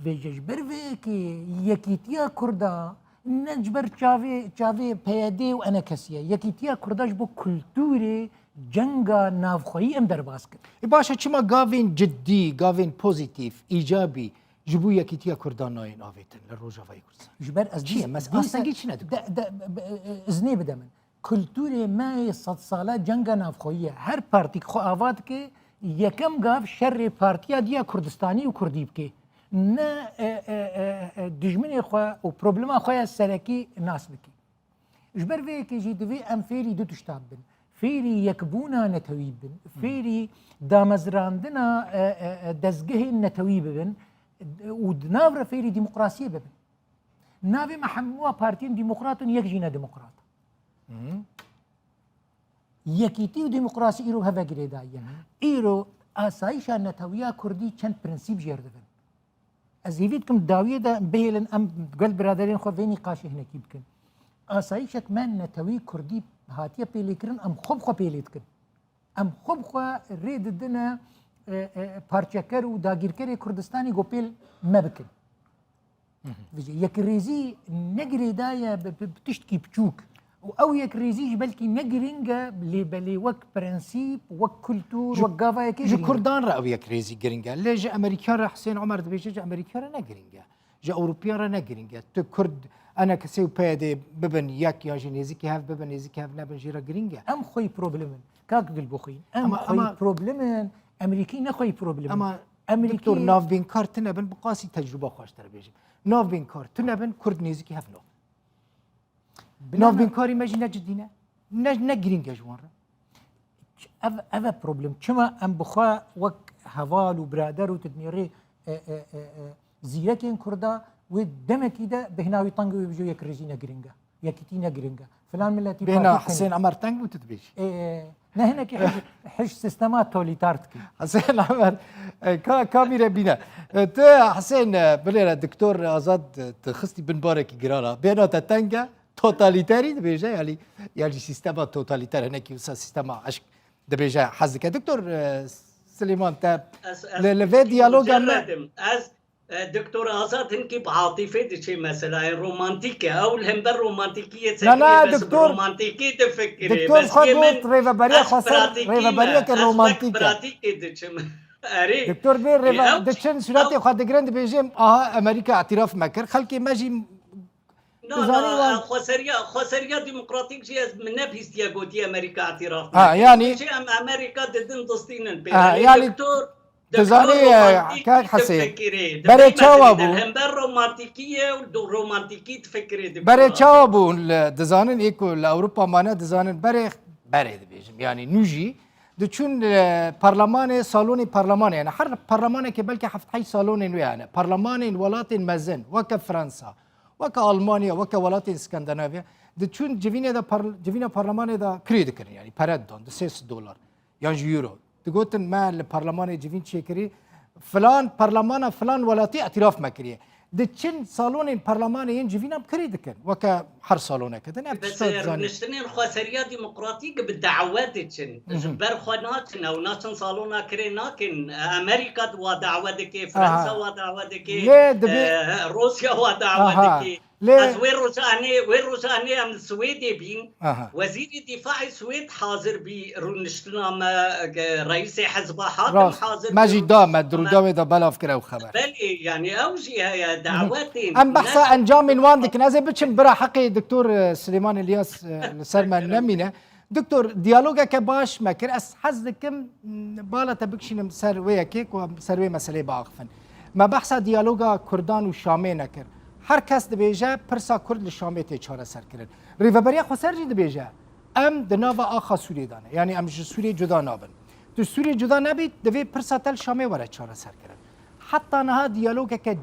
vêjej ber vêkê yekîtiya Kurda ne ji ber çavê peyedê û enekesiye yekîtiya Kurda ji bo kulturê cenga navxweyî em derbas kir. Başa çima gavên ciddî, gavên pozîtîv, îcabî ji bo yekîtiya Kurdan nayên avêtin li Rojavayê Kurdistan. Ji ber ez Astengî çi ne dikim? Iznê bide min. Kulturê me sed sala cenga navxweyî ye. Her partîk xwe ava dike yekem gav şerrê partiya diya Kurdistanî û Kurdî bike. Ne dijminê xwe û problema xwe ya serekî nas bike. Ji ber vê yekê jî divê em fêrî du tiştan bin. Fêrî yekbûna netewî bin. Fêrî damezrandina dezgehên netewî bibin û di nav re fêrî dîmokrasiyê bibin. Navê me hemûa partiyên dîmokratin yek jî ne dîmokrat. Yekîtî û dîmokrasî îro heve girêdaye. Îro asayişa netewiya Kurdî çend prinsîp jêr dibin. Ez hêvî dikim dawiyê de bihêlin em gel biraderên xwe vê nîqaşê hinekî bikin. Asayişek me netewî Kurdî hatiye pêlêkirin em xwe bi xwe pêlê dikin. Em xwe bi xwe rê didine parçeker û dagîrkerê Kurdistanê gopêl me bikin. Yekrêzî ne girêdaye bi tiştekî biçûk û ew yekrêzî ji belkî ne giring e lêbelê wek prensîp wek kultûr wek gavayekê Ji Kurdan re ew yekrêzî giring e. Lê ji Amerîkan re Hüseyin Ömer dibêje ji Amerîkan re ne giring e. Ji Ewropiyan re ne giring e. Tu Kurd enekesê û peyedê bibin yek ya jî nêzîkî hev bibin nêzîkî hev nebin jî re giring e. Em xwe problemin. Kak dil bixwîn. Em xwe problemin. Emerîkî ne xwe problemin. Ama Doktor navbînkar tu nebin bi qasî tecrübe xweş te bêjim. Navbînkar tu nebin Kurd nêzîkî hev no. Navbînkarî me jî ne ciddî ne giring e ji wan re. Ev e problem. Çima em bi xwe wek heval û birader û tidnêrê zîrekên Kurda wê demekî de bi hinavî tang wê bijû yekrêzî ne giring e. Yekîtî ne giring e. Filan milletî bêhna Hüseyin Ömer teng bû tu dibêjî. Ne hinekî hij sistema tolîtar dikî. Hüseyin Ömer kamîre bîne. Tu Hüseyin bilêre Doktor Azad tu xistî bin barekî giran e. Bêhna te teng e totalîterî dibêje yani sistema totalîter hinekî wisa sistema eşk dibêje hez dike. Doktor Silêman te li vê diyalogan me دكتور آزاد هنكي بعاطفة دشي مثلا رومانتيكي أو الهمبر رومانتيكية لا بس دكتور رومانتيكي تفكري دكتور بس خدوت ريفابريا خسر ريفابريا كرومانتيكا براتيكي دشم أري دكتور بير ريفا دشن سوراتي خد جراند بيجيم أمريكا اعتراف مكر خلكي ماجي خسرية ديمقراطيك شيء من نفس يقولي أمريكا اعتراف يعني شيء أمريكا ضدن دستينن يعني دكتور تزاني كاك حسين بري تشاوبو همبر رومانتيكية ورومانتيكي تفكري بري تشاوبو دزانن ايكو لاوروبا مانا دزانن بري دبيجم يعني نوجي دچون برلمان صالون برلمان يعني هر برلمان که بلکه هفت حي صالون يعني برلمان ولات مزن وك فرنسا وك المانيا وك ولات اسكندنافيا دچون جوينه برلمان دا كريد كرن يعني پردون $6 يعني يورو تقولن ما البرلمان جوين شكري فلان برلمان فلان ولاتي اعتراف مكريه دچن صالون برلمان ين جوينا بكريد كن وك هر صالونه كده بس نشتنين خسرية ديمقراطية بالدعوات تشن جبر خناتنا وناتن صالونا كريناكن أمريكا ودعوتك فرنسا ودعوتك روسيا ودعوتك از وی روزانه ام سويدي بين اها وزير الدفاع السويد حاضر برونشتنامه رئيس حزب حاكم راست حاضر مجید دامد دروداوی دا بلاف کرا و خبر بله يعني اوجي هي دعوات ام بحثا انجام من وان دکن از بچم برا حقی دکتور سلیمان الیاس سر من نمینه دکتور دیالوگا که باش مکر از حز دکم بالا تبکشینم سر وی کیک و سر وی مسئله باقفن ما بحثا دیالوگا کردان و شامی نکر هر کس دبیجه پرسا کرد لشامی تی چاره سر کرن ریوبریا خسر جی دبیجه ام دناوا آخا سوری دانه یعنی ام سوری جدا نابن تو سوری جدا نبید دوی پرسا تل شامی وره چاره سر کرن حتی نها دیالوگا که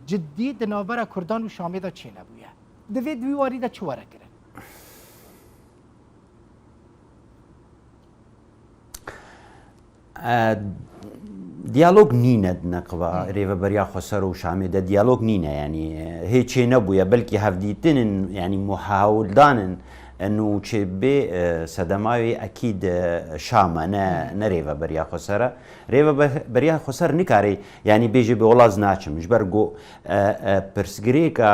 جدی دناورا کردان و شامی دا چی نبویه دوی دوی واری دا چی وره کرن دیالوگ نینه نقبا ریوبریا خسر و شامی ده دیالوگ نینه یعنی هیچی نبویه بلکه هفدیتن یعنی محاول دانن انه چه به صدماوی اكيد شام نه ریوبریا خسر ریوبریا خسر نکاری یعنی بیجی به ولاز ناچم جبرگو پرسگریکا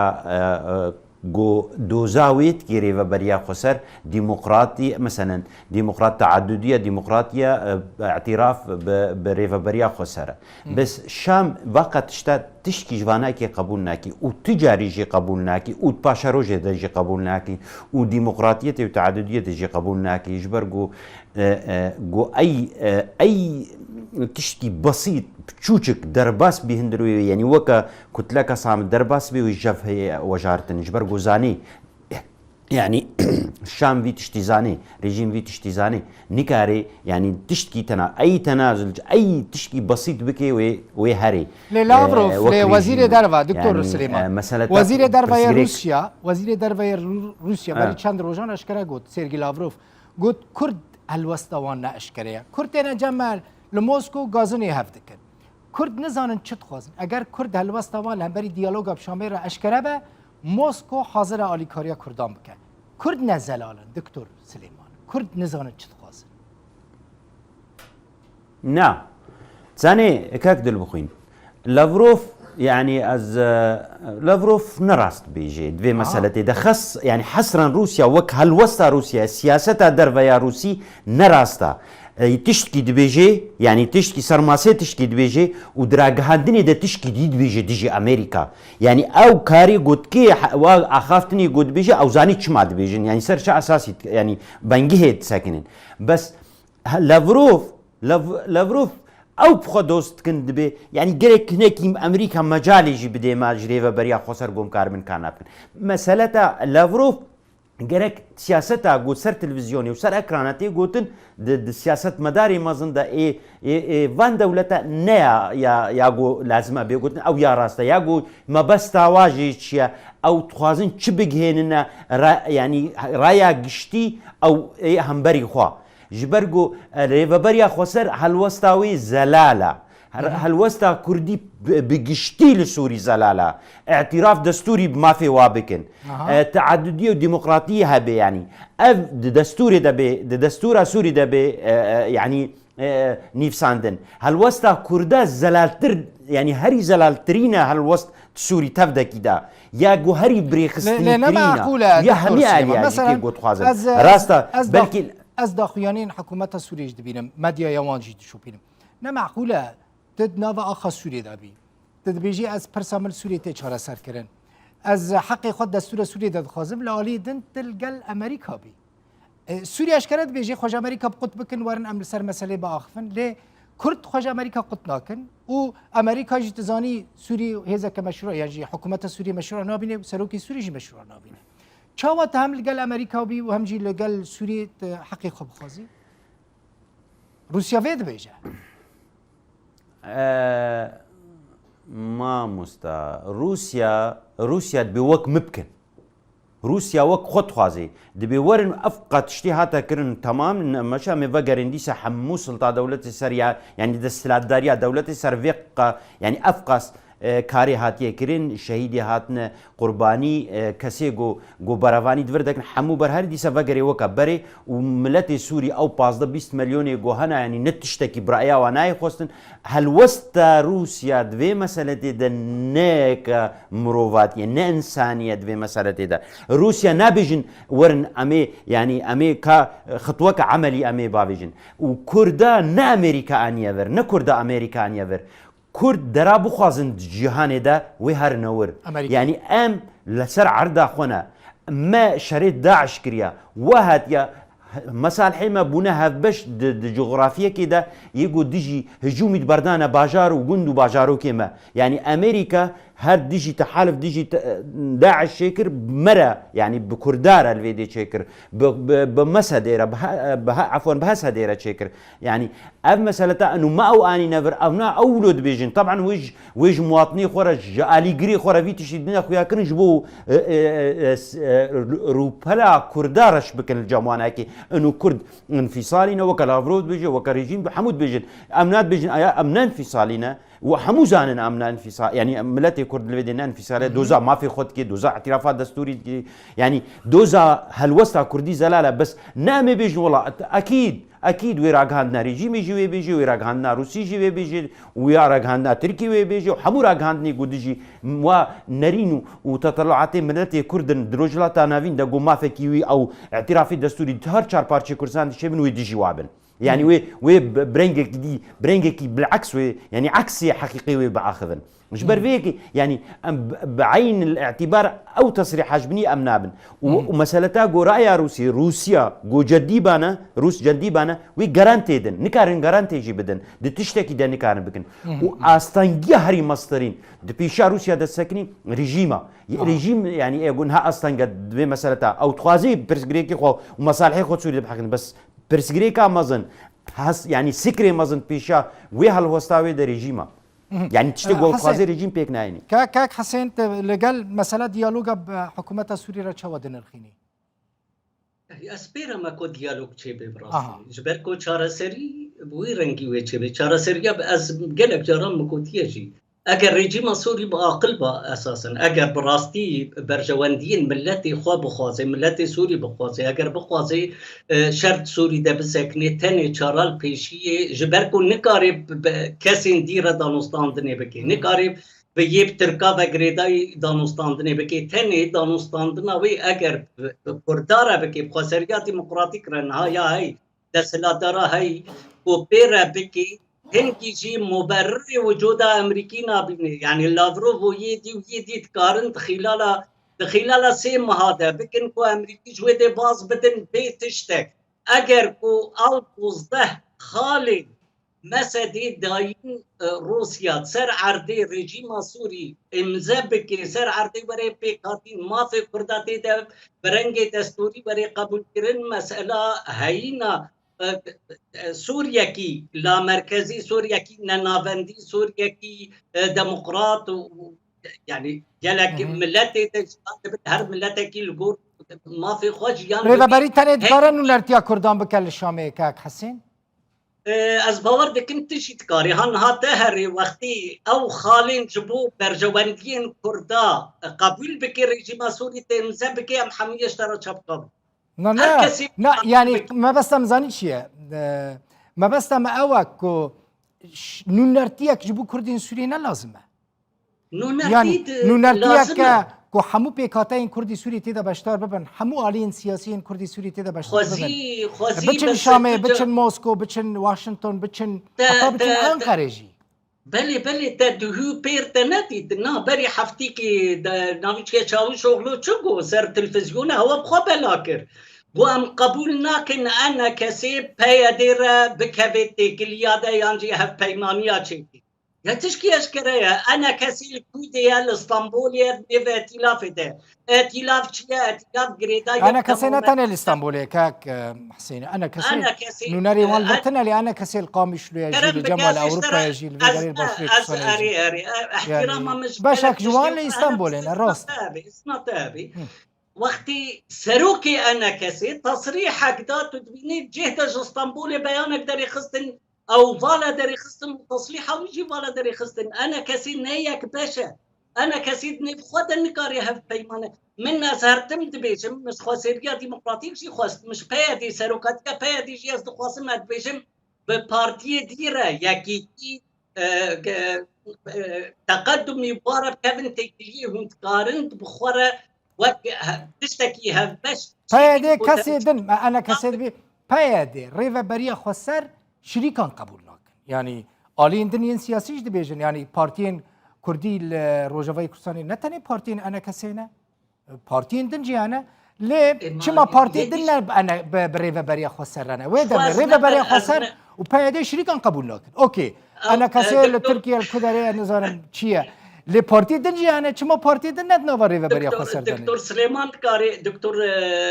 جو دوزاويت كي ريفبريا خسر ديمقراطي مثلا ديمقراط تعدديه ديمقراطيه اعتراف بريفبريا خسر بس شام وقت اشتا تشكي جواناكي قبول ناكي وتجاري جي قبول ناكي وباشاروجي جي قبول ناكي وديمقراطيه وتعدديه جي قبول ناكي جبرجو جو اي تشتي بسيط بتشوشك درباس بهندروي يعني وكا كتلك صام درباس بي وجف هي وجارتن جبر جوزاني يعني الشام في تشتيزاني ريجيم في تشتيزاني نكاري يعني تشتكي اي تنازل اي تشكي بسيط بكي وهري لافروف لوزير درفا دكتور يعني سليمان مسألة وزير درفا روسيا وزير درفا روسيا بري چند روزان اشكره قلت سيرجي لافروف قلت كرد الوسطوان اشكره كرد انا جمال لموسكو غازني هفتكن کرد نزانن چت خوازن اگر کرد هلوستا وال هم بری دیالوگ اب شامل را اشکره به مسکو حاضر آلیکاریا کردان بکن کرد نزلالن دکتور سلیمان کرد نزانن چت خوازن نه ثاني اكاك دل بخوين لافروف يعني از لافروف نراست بيجي دوي مسألة ده خص يعني حصرا روسيا وك هلوستا روسيا سياستها درفيا روسي نراستا تشتكي دبيجي يعني تشتكي سرماسي تشتكي دبيجي ودراغهاندني ده تشتكي دي دبيجي ديجي امريكا يعني او كاري قد كي اخافتني قد بيجي او زاني تشما دبيجي يعني سر شا اساسي يعني بنجي ساكنين بس لافروف او بخدوست كن دبي يعني جريك هناك امريكا مجال يجي بدي ما جريفه بريا خسر قوم كارمن كانابن مسألة لافروف جرك سياستها قلت سر تلفزيوني وسر اكراناتي قلتن د سياسة مداري مازن دا فان دولتا نيا يا جو لازمه بيقولن او يا راستا يا جو ما بس تواجي شيا او تخازن چبگ هيننا يعني رايا گشتي او همبري خوا جبرگو ريفبريا خسر هلوستاوي زلاله هلوستا كردي بقشتي لسوري زلالة اعتراف دستوري بما في وابكن تعددية وديمقراطية هبه يعني اف دستوري دستورة سوري دبي يعني نيفساندن هلوستا كردا زلالتر يعني هري زلالترينا هلوست سوري تفدا كده يا جو هري بريخسترينا يا همي عليا مثلا راستا بلكي از داخویانین حکومت سوریه دبینم مدیا یوانجی شو بینم نه معقوله تد ناوا آخا سوریه دابی تد بیجی از پرسامل سوریه تی چاره سر کرن از حق خود دستور سوریه داد خازم لالی دن تلگل امریکا بی سوریه اشکرد بیجی خوش امریکا بقط بکن ورن امر سر مسئله با آخفن لی کرد خوش امریکا قط ناکن و امریکا جی تزانی سوریه هزا که مشروع یعنی حکومت سوریه مشروع نابینه و سروکی سوریه جی مشروع نابینه چاوت هم لگل امریکا بی و هم جی لگل سوریه حقی خوب خازی روسیا وید بیجه ما مستا روسيا دبي وك ممكن روسيا وك خط خوازي دبي ورن افقد اشتهاتا كرن تمام مشا مفقرن دي حمو سلطة دولة السريا يعني دستلات داريا دولة السرفيق يعني افقس کاری هاتیە کرین شەهیدی هاتنە قوربانی کەسێ گۆ بەرەوانی دور دەکەن هەموو بەرهەر دیسە بەگەرێوەکە بەرێ و ملەتی سووری ئەو 15-20 ملیۆنێ گۆ هەنا ینی نە تشتێکی برایاوە نایخۆستن هەلوەستە رووسیا دوێ مەسەلە تێدا نەیەکە مرۆڤاتیە نە ئینسانیە دوێ مەسەلە تێدا رووسیا نابێژن وەرن ئەمێ ینی ئەمێ خطوەکە عملی ئەمێ بابێژن و کووردا نە ئەمریکا ئانیەڤەر نە کووردا ئەمریکا ئانیەڤەر کورد دەرا بخوازن جیهانێدا وێ هەرنەوەر ینی ئەم لەسەر عەردا خۆنە مە شەرێت داعش کریە وە هاتیە مەساڵحێمە بوونە هەڤبەش جغرافیەکێدا یەکۆ دژی هجوومیت بەردانە باژار و گوند و باژارۆکێمە ینی ئەمریکا هەر دژی تەحالف دژی داعش چێکرد مەرە ینی بە کوردارە لێدێ چێکرد بە مەسە دێرە عەفوەن بە هەسە دێرە چێکرد ینی ئەف مەسەلەتە ئەنو مە ئەو ئانی نەڤر ئەونا ئەو لۆ دبێژن طبعاً وێژ مواطنی خۆرە ئالیگری خۆرە ویتیشی دنیا خویاکردنش بۆ ڕووپەلا کوردارەش بکەن جەمواناکی ئەنو کورد انفیساڵینە وەکە لاڤرۆ بێژێ وەکە ڕێژیم حەمووت بێژن ئەمنات بێژن ئایا ئەمنە انفیساڵینە و هەموو زانن ئەمنە انفیسال ینی ملەتی کورد لێ دێنە انفیسالە دۆزا مافی خۆتکێ دۆزا اعترافات دەستوری ینی دۆزا هەلوەستا کوردی زەلالە بەس نامێ بێژن وڵا ئەکید وێ ڕاگەهاندنا ڕێژیمیژی وێ بێژێ وێ ڕاگەهاندنا رووسیژی وێ بێژێ ویا ڕاگەهاندنا ترکی وێ بێژێ و هەموو ڕاگەهاندنی گودژی وا نەرین و تەتەڵعاتی ملەتی کوردن درۆژڵاتا ناوین دەگۆ مافێکی وی ئەو اعترافی دەستوری هەر چار پارچەی کوردستان دەچێبن وێ دژی وابن يعني وي برنجكي بالعكس يعني عكسي حقيقي وي باخذن مش برفيكي يعني بعين الاعتبار او تصريح حجبني ام نابن ومسالتا جو رايا روسيا جو جديبانا روس جديبانا وي جارانتيدن نكارن جارانتي جي بدن دي تشتكي ده نكارن بكن واستنجي هري مصدرين دي بيشا روسيا ده سكني ريجيما ريجيم يعني يقول ها استنجد بمسالتا او تخازي برسغريكي خو ومصالحي خو سوري بحقن بس برسگرێکا مەزن ینی سکرێ مەزن پێشا وێ هەڵوەستاوێ دە ڕێژیمە یعنی تشتێک گۆڵخوازی ڕێژیم پێک ناینی کاک حەسێن لەگەڵ مەسەلە دیالۆگە حکوومەتە سووریرە چاوە دەنرخینی ئەسپێرەمە کۆ دیالۆگ چێ بێ بڕاستی ji ber کۆ چارەسەری بووی ڕەنگی وێ چێ بێ چارەسەریە ئەس gelek caran مکوتیەژی ئەگەر ڕێژیمە سووری بە عاقل بە ئەساسن ئەگەر بڕاستی بەرژەوەندیین ملەتی خوا بخوازێ ملەتی سووری بخوازێ ئەگەر بخوازێ شەرت سووری دەبسەکنێ تەنێ چارال پێشیە ji ber ku nikarê kesên dîre danûstandinê bike nikarê bi yê tirka vegrêdayî danûstandinê bike tenê danûstandina wê eger kurdara bike xweseriya demokratîk re niha ya hey desthilatdara hey ku pê re bike هنگی جی مبرر وجود امریکی نابینه یعنی لاوروف و یه دید کارن دخیلالا سه مهاده بکن که امریکی جوده باز بدن بیتشتک اگر که او 12 خالی مسدی داین روسیا سر عرده رژیم سوری امضا بکی سر عرده برای پیکاتین مافی کرداتی ده برنگ دستوری برای قبول کرن مسئله هینا سوريا كي لا مركزي سوريا كي نافندي سوريا كي ديمقراط يعني جالك ملتي هر ملتي كي الجور ما في خوش يعني ريفابري تاني دارن ونرتيا كردان بكال الشامي كاك حسين از باور دكن تشي تكاري هان هاته هري وقتي او خالين جبو برجواندين كردا قبول بكي ريجيم سوري تمزا بكي ام حمية اشترى شبقب لا يعني ما بستم زاني شيء ما بستم أوك نونرتيك جبو كردين سورينا لازمه يعني نونرتيك كو حمو بيكاتين كردي سوري تيدا باشتار ببن حمو آلين سياسيين كردي سوري تيدا باشتار ببن بچن شامي بچن موسكو بچن واشنطن بچن حتى بچن أنقرة جي بله تدهو پیر تنتی نه بری هفتی که ناویچ که چاوی شغلو چگو سر تلفزیون هوا بخوا بلا کر گو ام قبول نکن انا کسی پیاده را بکوید تکلیاده یانجی هف پیمانیا چیدی یا تشکی اشکره انا کسی کویده الاسطنبولیه نیو اتلاف ده اتلاف چیه اتلاف گریدای انا کسی نتنه الاسطنبولیه کاک حسین انا کسی نوناری والدتنا لی انا کسی القامش لویا جیل جمال اوروبا جیل ویگاری الباشوی اري احترام مش باشك جوان لاسطنبول الراس اسمع تابي وقتی سروکی انا کسی تصریح داد تو ببینید جهد اسطنبول بیانک در خستن او فالا دري خستن تصليحه ويجي فالا دري خستن انا كسي نيك باشا انا كسي نفخد النكاري هف بيمانه من ناس هرتم دبيشم مش خواسيريا ديمقراطيك شي خواست مش بيدي سروكاتيا بيدي جي از خواستم دبيشم ببارتي ديره يكي تقدم يبارب كابن تكليه هنتقارن بخوره تشتكي هف باش پیاده کسی دن انا کسی بی پیاده ریو بریا خسر شریکان قبول نکن یعنی آلین دنیان سیاسیش دبیجن یعنی پارتین کردی روجاوی کردستانی نتنی پارتین انا کسی نه پارتین دن جیانه لی چما پارتی دن نه انا بریو بریا خسر نه ویدم ریو بریا خسر و پیاده شریکان قبول نکن اوکی انا کسی لترکیه الکدره نظرم چیه لی پارتی دن جیانه چما پارتی دن نه نو ریو بریا خسر دن دکتور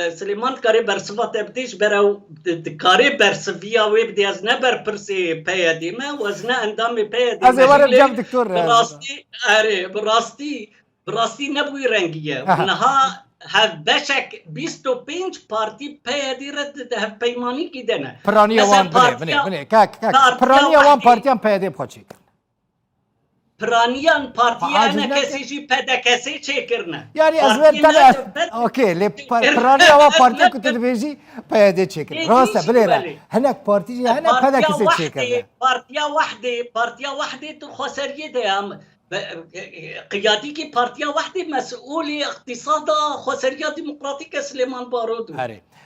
سليمان كاري برسفات ابديش براو كاري برسفيا ويبدي از نبر برسي بيدي ما وزنا اندامي بيدي از ورم جام دكتور براستي نبوي رنگيه نها هف بشك 25 بارتي بيدي رد هف بيماني كدنا پرانیا وان بنه کاک پرانیا وان پارتیان پیاده بخوچی پرانیان پارتی انا کسی جی پدا کسی چیکرنه یعنی از ور تبع اوکی لی پرانیا وان پارتی کو تدویجی پیاده چیکر راسته بلیره هناك پارتی جی هنا پدا کسی چیکرنه بارتيا واحدة خسرية ده قيادي كي بارتيا واحدة مسؤولي اقتصادا خسرية ديمقراطية سليمان بارودو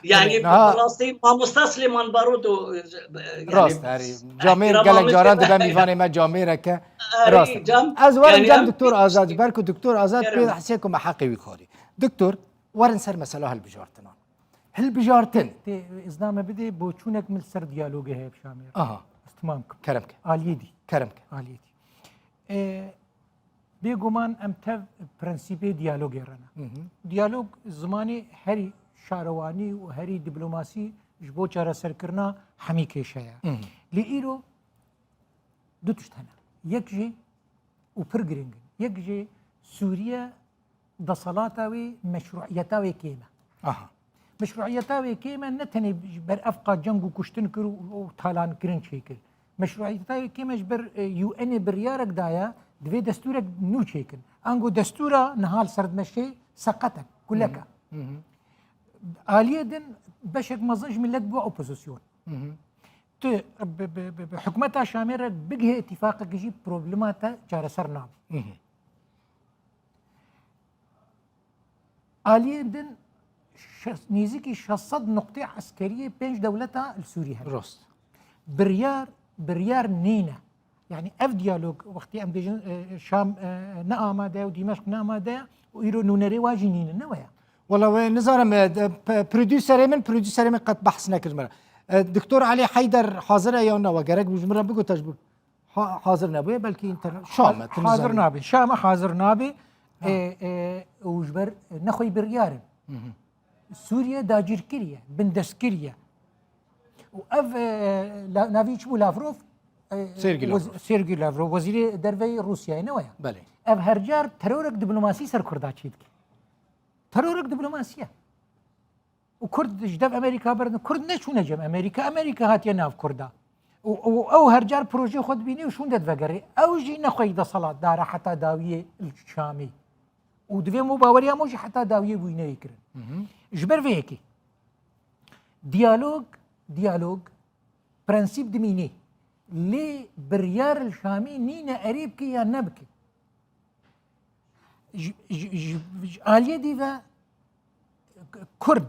يعني براستي ما مستسلمان بارودو راست هاري جامير قالك جاران دبا ميفاني ما جامير که راست از ورم جام دكتور آزاد بركو دكتور آزاد بيد حسيكم حقي ويخوري دكتور ورن سر مسألة هالبجارتنا هالبجارتن ازنامه بده بو چونك من سر ديالوجه هي بشامير استمامكم كرمك آليدي كرمك آليدي بيگومان ام تف برنسيبي ديالوج رنا ديالوج زماني هري شارواني وهري دبلوماسي جبو چاره سرکرنا همي كيشايا لإيرو دو تشتنا يكجي وبرجرينج يكجي سوريا دصلاتاوي مشروعيتاوي كيما مشروعيتاوي كيما نتني بر افقا جنگو كشتن كرو وطالان كرن شيكل مشروعيتاوي كيما جبر يو ان بريارك دايا دوي دستورك نو شيكل انغو دستورا نهال سرد مشي سقطك كلك آلية دن بشك مظنش ملت بو اوبوزيسيون تو بحكمتها شامرة بقى اتفاقك يجيب بروبلماتها جار سر نام آلية دن نيزيكي 600 نقطة عسكرية بين دولتها السورية راست بريار نينا يعني اف ديالوج وقتي ام ديجن شام ناماده ودمشق ناماده ويرو نونري واجي نينا نويا والله نظرم بروديوسر من قد بحثنا كل مرة دكتور علي حيدر حاضر يا نوا جرك بجمرة بقول تجبر حاضر نبي بلكي انت شام حاضر نابي شام حاضر نابي وجبر نخوي بريار سوريا داجر كريا بندس كريا واف نافيتش بولافروف سيرجي لافروف وزير دربي روسيا نويا بله اف هرجار ترورك دبلوماسي سر كردا تشيدك ترورك دبلوماسيه وكرد جدب امريكا برد كرد نشو نجم امريكا هات يناف كردا او هرجار بروجي خد بيني وشون دد فقري او جينا خويدا صلاه دار حتى داويه الشامي ودفي مباوريا موش حتى داويه بوينا يكرن جبر فيكي ديالوج برنسيب دميني لي بريار الشامي نينا قريب كي يا نبكي آلية ديفا كرد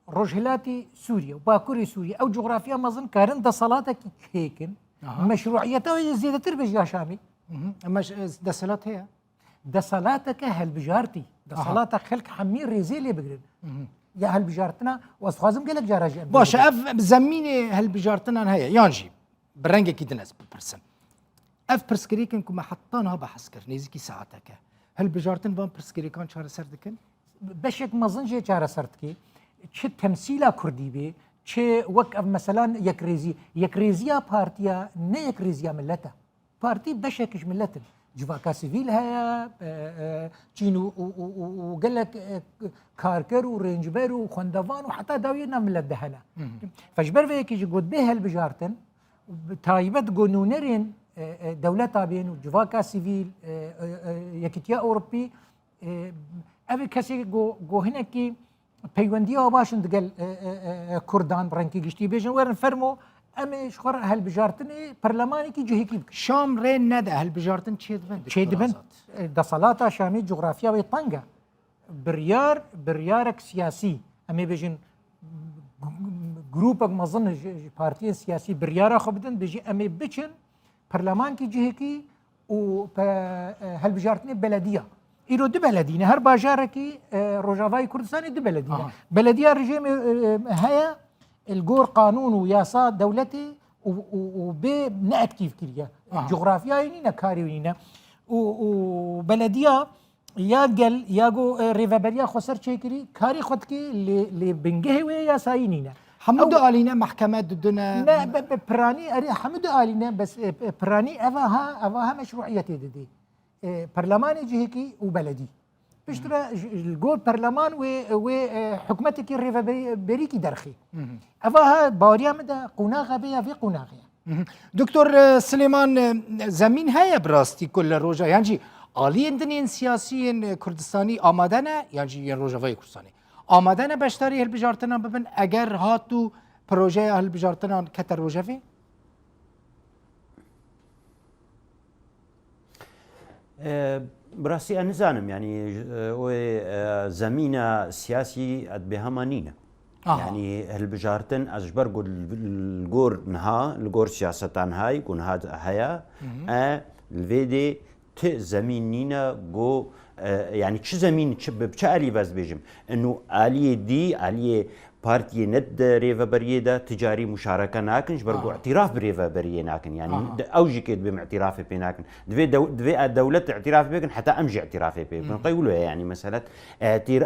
رجلاتي سوريا وباكوري سوريا او جغرافيا مظن كارن دا صلاتك هيكن مشروعيته زيادة تربج يا شامي مش دا صلات هي دا صلاتك هالبجارتي دا صلاتك خلق حمير ريزيلي بقرن يا هالبجارتنا واصخازم قالك جاراجي باش اف زميني هالبجارتنا هي يانجي برنجة كي دناس بالبرسن اف برسكريكن كما حطانها بحسكر نيزيكي ساعتك هل بجارتن بان برسكريكان شهر سردكن بشك ما ظنجي شهر سردكي چه تمثيلا كردي بي چه وقف مثلا يكريزيا بارتيا نه يكريزيا ملتا بارتي بشكش ملتن جواكا سيفيل هيا چينو وقال لك كاركر ورينجبر وخندوان وحتى داوينا ملت دهنا فجبر فيك يجي قد به هالبجارتن تایبەت گۆنونەرێن دەولەتا بێن و جوواکا سیڤیل یەکیتیا ئەوروپی ئەوێ کەسێک گۆهنێکی پەیوەندیەوە باشن دەگەل کوردان ڕەنکی گشتی بێژن وەرن فەرمۆ ئەمێش خۆر هەلبژارتنێ پەرلەمانێکی جوهێکی بکە شام رێ نەدا هەلبژارتن چێ دەبن دەسەڵاتە شامی جوغرافیاوی تەنگە بڕیارێک سیاسی ئەمێ بێژن گروپێک مەزن پارتیە سیاسی بڕیارە خۆ بدەن بێژی ئەمێ بچن پەرلەمانکی جوهێکی و هەلبژارتنی بەلەدیە ئیرۆ دو بەلەدینە هەر باژارێکی ڕۆژاوای کوردستانی دو بەلەدینە بەلەدیە ڕژێمی هەیە الگۆر قانون و یاسا دەولەتی و بێ نەئەکتیڤ کردە جغرافیایی نینە کاری نینە و بەلەدیە یا گەل یاگۆ ڕێڤەبەریا خۆسەر چێکردی کاری خۆتکی لێ بنگەهێ وێ یاسایی نینە هەموو دو ئالینە محکەمە دودنە پرانی ئەری هەموو دو ئالینە بەس پرانی ئەوە مەشروعیەتێ دەدێ پەرلەمانی جهێکی و بەلەدی پشترە گۆر پەرلەمان وێ حکومەتێکی ڕێڤەبەریکی دەرخی ئەوە باوەریان مدە قوناغە بێ یا vê قوناغەیە دکتۆر سلێمان زەمین هەیە بڕاستی کل لە ڕۆژە یانجی ئالiyên dinên siyasiyên Kurdistanî amade ne yancî yên Rojavayê Kurdistanê amade ne beşdarî hilbijartinan bibin eger hat û projeya hilbijartinan kete rojevê براسي أنا نزانم يعني زمينة سياسي أدبي همانينا يعني هالبجارتن أجبر قول الجور نها الجور سياسة هاي كون هاد هيا الفيدي ت زمينينا جو يعني شو زمين بشعري بس بيجم إنه آلية دي آلية بارتي ند ريفابريه دا تجاري مشاركه ناكن جبرقو اعتراف بريفابريه ناكن يعني اوجي كيد بم اعترافي بيناكن دفي الدوله اعتراف بيكن حتى امجي اعترافي بيكن قيقولوا يعني مساله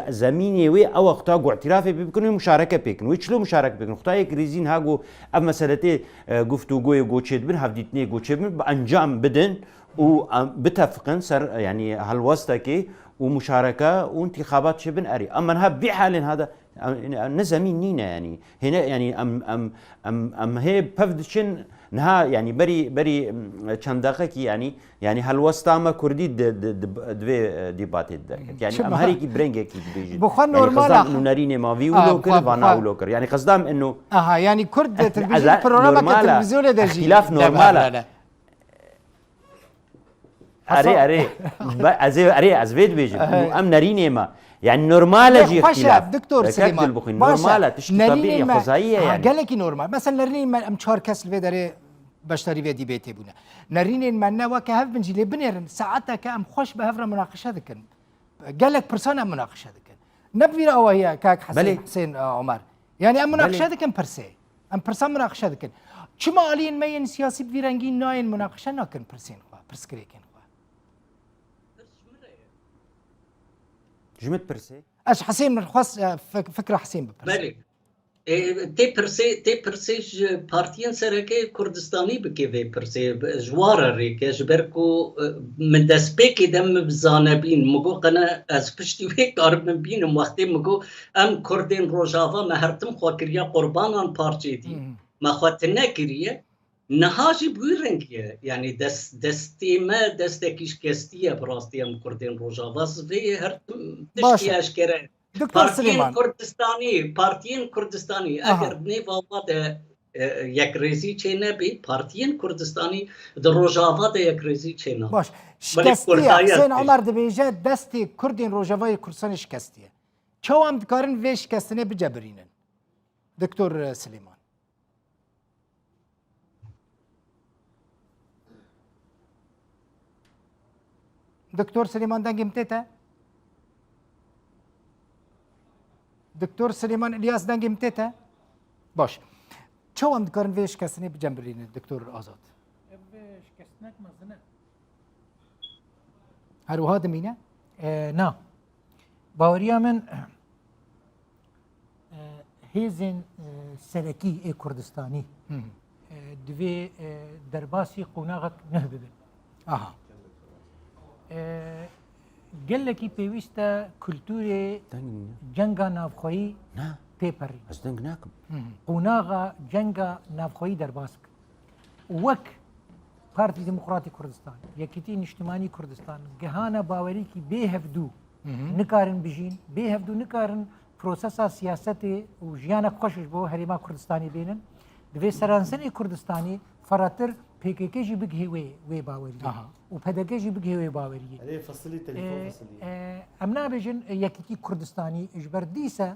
زميني وي او اختاقو اعترافي بيكن مشاركه بيكن ويشلو مشاركه بيكن اختاي كريزين هاغو اب مسالتي گفتگو گوچيد بن هفديتني گوچيد بن بانجام بدن وبتفقن سر يعني هالوسطكي ومشاركه وانتخابات شبن اري اما انها بحال هذا نزمين نينا يعني هنا يعني ام هي بفدشن نها يعني بري چند دقيقه يعني هالوسطا ما كردي دوي ديبات يعني ام هريكي برينجك بيجي بخون نورمال انه ناريني ما في ولوكر وانا ولوكر يعني قصدام انه يعني كرد تلفزيون برنامج التلفزيون ده اختلاف نورمال اري از فيد بيجي ام ناريني ما يعني نورمال جي اختلاف دكتور سليمان نورمال تشكي طبيعي خزائيه يعني قال لك نورمال مثلا نرين من ام 4 كاس الفيدري بشتري فيدي بيتي بونا نرين من وكهف بنجي لي بنيرن ساعتها كام خوش بهفره مناقشه ذكن قال لك برسونا مناقشه ذكن نبي او هي كاك حسين عمر يعني ام مناقشه ذكن برسي ام برسا مناقشه ذكن شما علين مين سياسي بفيرنجين ناين مناقشه ناكن برسين برسكريكن جمت برسي اش حسين من خاص فكره حسين ببرسي تي برسي بارتيان سركي كردستاني بكي في برسي جوار ريك جبركو من دسبيك دم بزانبين مگو قنا از پشتی وی کار من بینم وقتی مگو ام کردین روجاوا مهرتم خواکریا قربانان پارچه دی ما خوات نکریه نهاجي بويرنجيه يعني دستي ما دستكيش كاستيه براستي ام كردين روجافاس في هر تشكي اشكره دكتور سليمان بارتيين كردستاني اگر نيفا ده یک ريزي چينه بي بارتيين كردستاني د روجافا ده یک ريزي چينه باش شكستيه حسين عمر دبيجه دستي كردين روجافا كردستاني شكستيه چو ام دكارن في شكستنه بجبرينن دكتور سليمان دكتور سليمان دنگم تيتا دكتور سليمان الياس دنگم تيتا باش چو ام دكارن في شكستنه بجبرينن دكتور آزاد شكستنك مزنه هرو هذا مينا نا باوريا من هيزن سلكي اي كردستاني دوي درباسي قناغك نهببن گەلێکی پێویستە کولتورێ جەنگا ناوخۆیی پێپەڕی ئەس دەنگ ناکەم قوناغا جەنگا ناوخۆیی دەرباس بکە وەک پارتی دموکراتی کوردستان یەکێتی نیشتمانی کوردستان گەهانە باوەریکی بێهەفتوو نکارن بژین بێهەفتوو نکارن پرۆسەسا سیاسەتێ و ژیانە خۆشش بۆ هەرێما کوردستانی بێنن دەبێ سەرانسەری کوردستانی فەراتر پێکێکێژی بگهێ وێ باوەری و پەدەگەژی بگهێ وێ باوەریە ئەم نابێژن یەکێتی کوردستانی ژبەر دیسە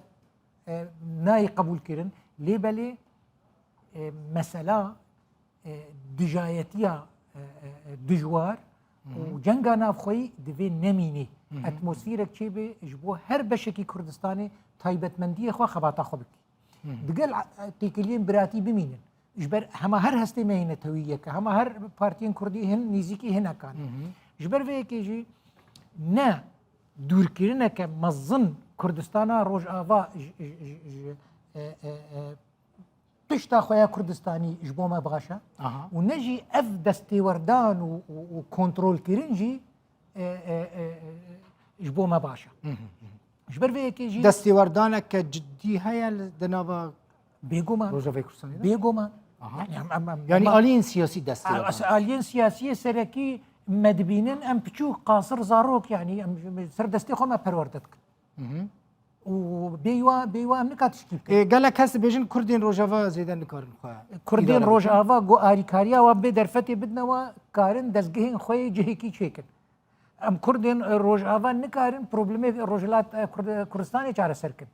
نای قبولکردن لێبەلێ مەسەلا دژایەتیە دژوار و جەنگا نافخۆی دەبێ نەمینێ ئەتمۆسفیرێک چێ بێ ژ بۆ هەر بەشێکی کوردستانی تایبەتمەندیە خوا خەباتە خۆ بکی دگەل تێکلیên براتی بمینن ژبەر هەمە هەر هەستێ مەینەتەوییەکە هەمە هەر پارتیên کوردی هەن نزیکی هێنەکان ژبەر vêyekê ne dûrkirineke mezin Kurdistana Rojava pişta xweya Kurdistanî ji bo me baş e û ne jî ev destêwerdan û kontrolkirin jî ji bo me baş e ji ber vêyekê jî destêwerdaneke ciddî heye di nava bêguman Rojavayê Kurdistanê bêguman yani aliyên siyasî destêwerdan aliyên siyasiyê serekî me dibînin em piçû qasir zarok yani em ser destê xwe me perwerde dikin û bêwa em nika tişkî bikin gelek kes dibêjin Kurdên Rojava zêde nikarin xwe Kurdên Rojava got alîkariya wan bê derfetê bidnewa karin destgehên xwe yê cihêkî çêkin em Kurdên Rojava nikarin problemê Rojhilat Kurdistanê çareser kin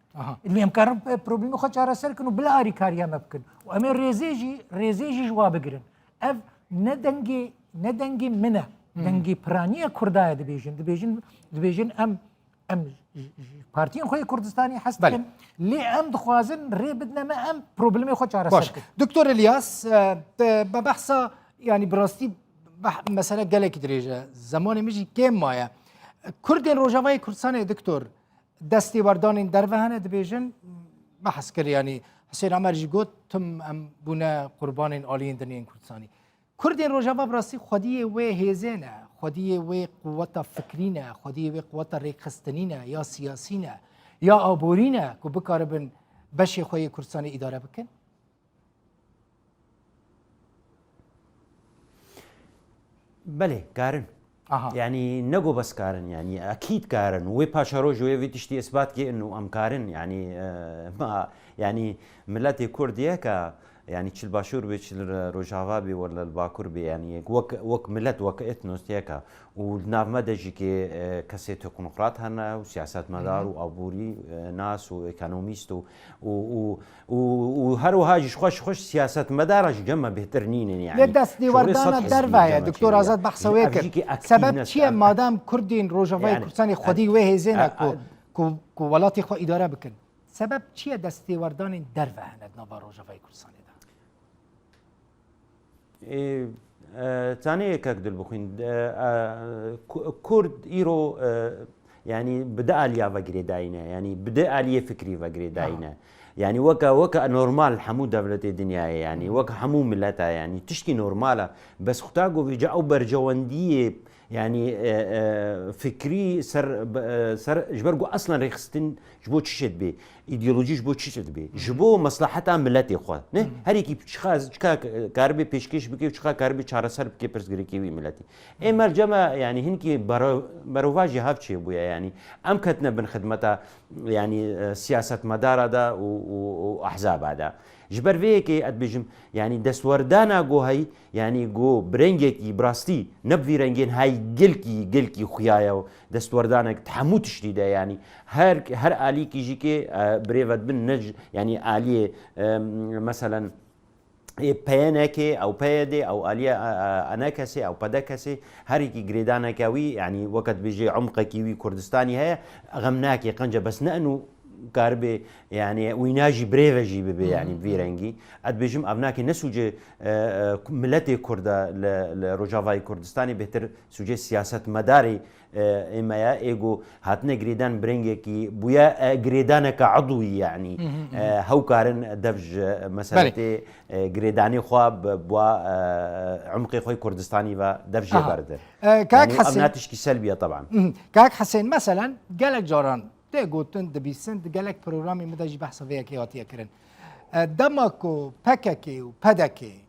em karin problemê xwe çareser kin û bila alîkariya me bikin û em ê rêzê jî ji wa bigirin ev ne dengê min e dengê piraniya Kurdaya dibêjin em partiyên xwe Kurdistanê hes dikin lê em dixwazin rê bidne me em problemê xwe çareser baş kin Doktor İlyas be behsa yani bi rastî mesele gelekî dirêj e zamanê min jî kêm maye Kurdên Rojavayê Kurdistanê doktor destêwerdanên derve hene dibêjin behs kir yani Hüseyin Amer jî got tim em bûne qurbanên aliyên diniyên Kurdistanî Kurdên Rojava bi rastî xwediyê wê hêzê ne xwediyê wê quweta fikrî ne xwediyê wê quweta rêxistinî ne ya siyasî ne ya aborî ne ku bikaribin beşê xwe yê Kurdistanê îdare bikin بله كارن يعني نجو بس كارن يعني اكيد كارن وي باشاروج وي تشتي اثبات كي انه ام كارن يعني ما يعني ملتي كرديه ك يعني تشل باشور بي تشل روجافا بي ولا الباكور بي يعني وك ملت وك اتنوس تيكا وناف مدجي كي كسي تكنوقراط هنا وسياسات مدار وابوري ناس وايكونوميست وهرو هاجي خوش سياسات مدار جمع بهترنين يعني لدست دیوردان دربه دکتور آزاد بحث وکر سبب چیه مادام کردین روجاوای کردستانی خودی و هزینه کو ولاتی خو اداره بکن سبب چیه دست دیوردان دربه هند نوا روجاوای کردستانی ده ثاني كاكدل بخين كرد ايرو يعني بدا اليا فقري داينا يعني بدا اليا فكري فقري داينا يعني وكا نورمال حمو دولة الدنيا يعني وكا حمو ملتها يعني تشكي نورمالة بس ختاقو بيجاو برجواندية يعني فكري سر جبرقو اصلا ريخستن جبو تشد بي ايديولوجي جبو تشد بي جبو مصلحتها ملتي خو نه هريكي چخا كاربي پیشکش بكي چخا كاربي چارسر بكي پرسگريكي وي ملتي اما الجما يعني هنكي برواجي هابچي بويا يعني ام كتنا بن خدمتها يعني سياسه مدار دا واحزاب هذا جبر فيكي ادبجم يعني دسوردانا جو هي يعني جو برنجكي براستي نبفي رنجين هاي جلكي خيايا دستوردانا تحموت شديده يعني هر آلي كيجيكي بريفت بن نج يعني آلي مثلا بيانكي او بيدي او آلية اناكسي او بدكسي هريكي جريدانا كاوي يعني وقت بيجي عمق كيوي كردستاني هي غمناكي قنجه بس نأنو كاربي يعني ويناجي بريفجي ببي يعني بفيرنجي اد بيجم ابناكي نسوجي ملتي كردا لروجافاي كردستاني بهتر سوجي سياسه مداري اما يا ايجو هاتنا جريدان برينجي بويا جريدان كعضوي يعني هو كارن دفج مسالتي جريداني خو بوا عمقي خوي كردستاني و دفج برد كاك حسين ابناتشكي سلبيه طبعا كاك حسين مثلا قالك جوران تيغوتن دبيسن قالك بروجرامي مدى جي بحث فيها كي هاتيه كرن دمكو باكاكي وباداكي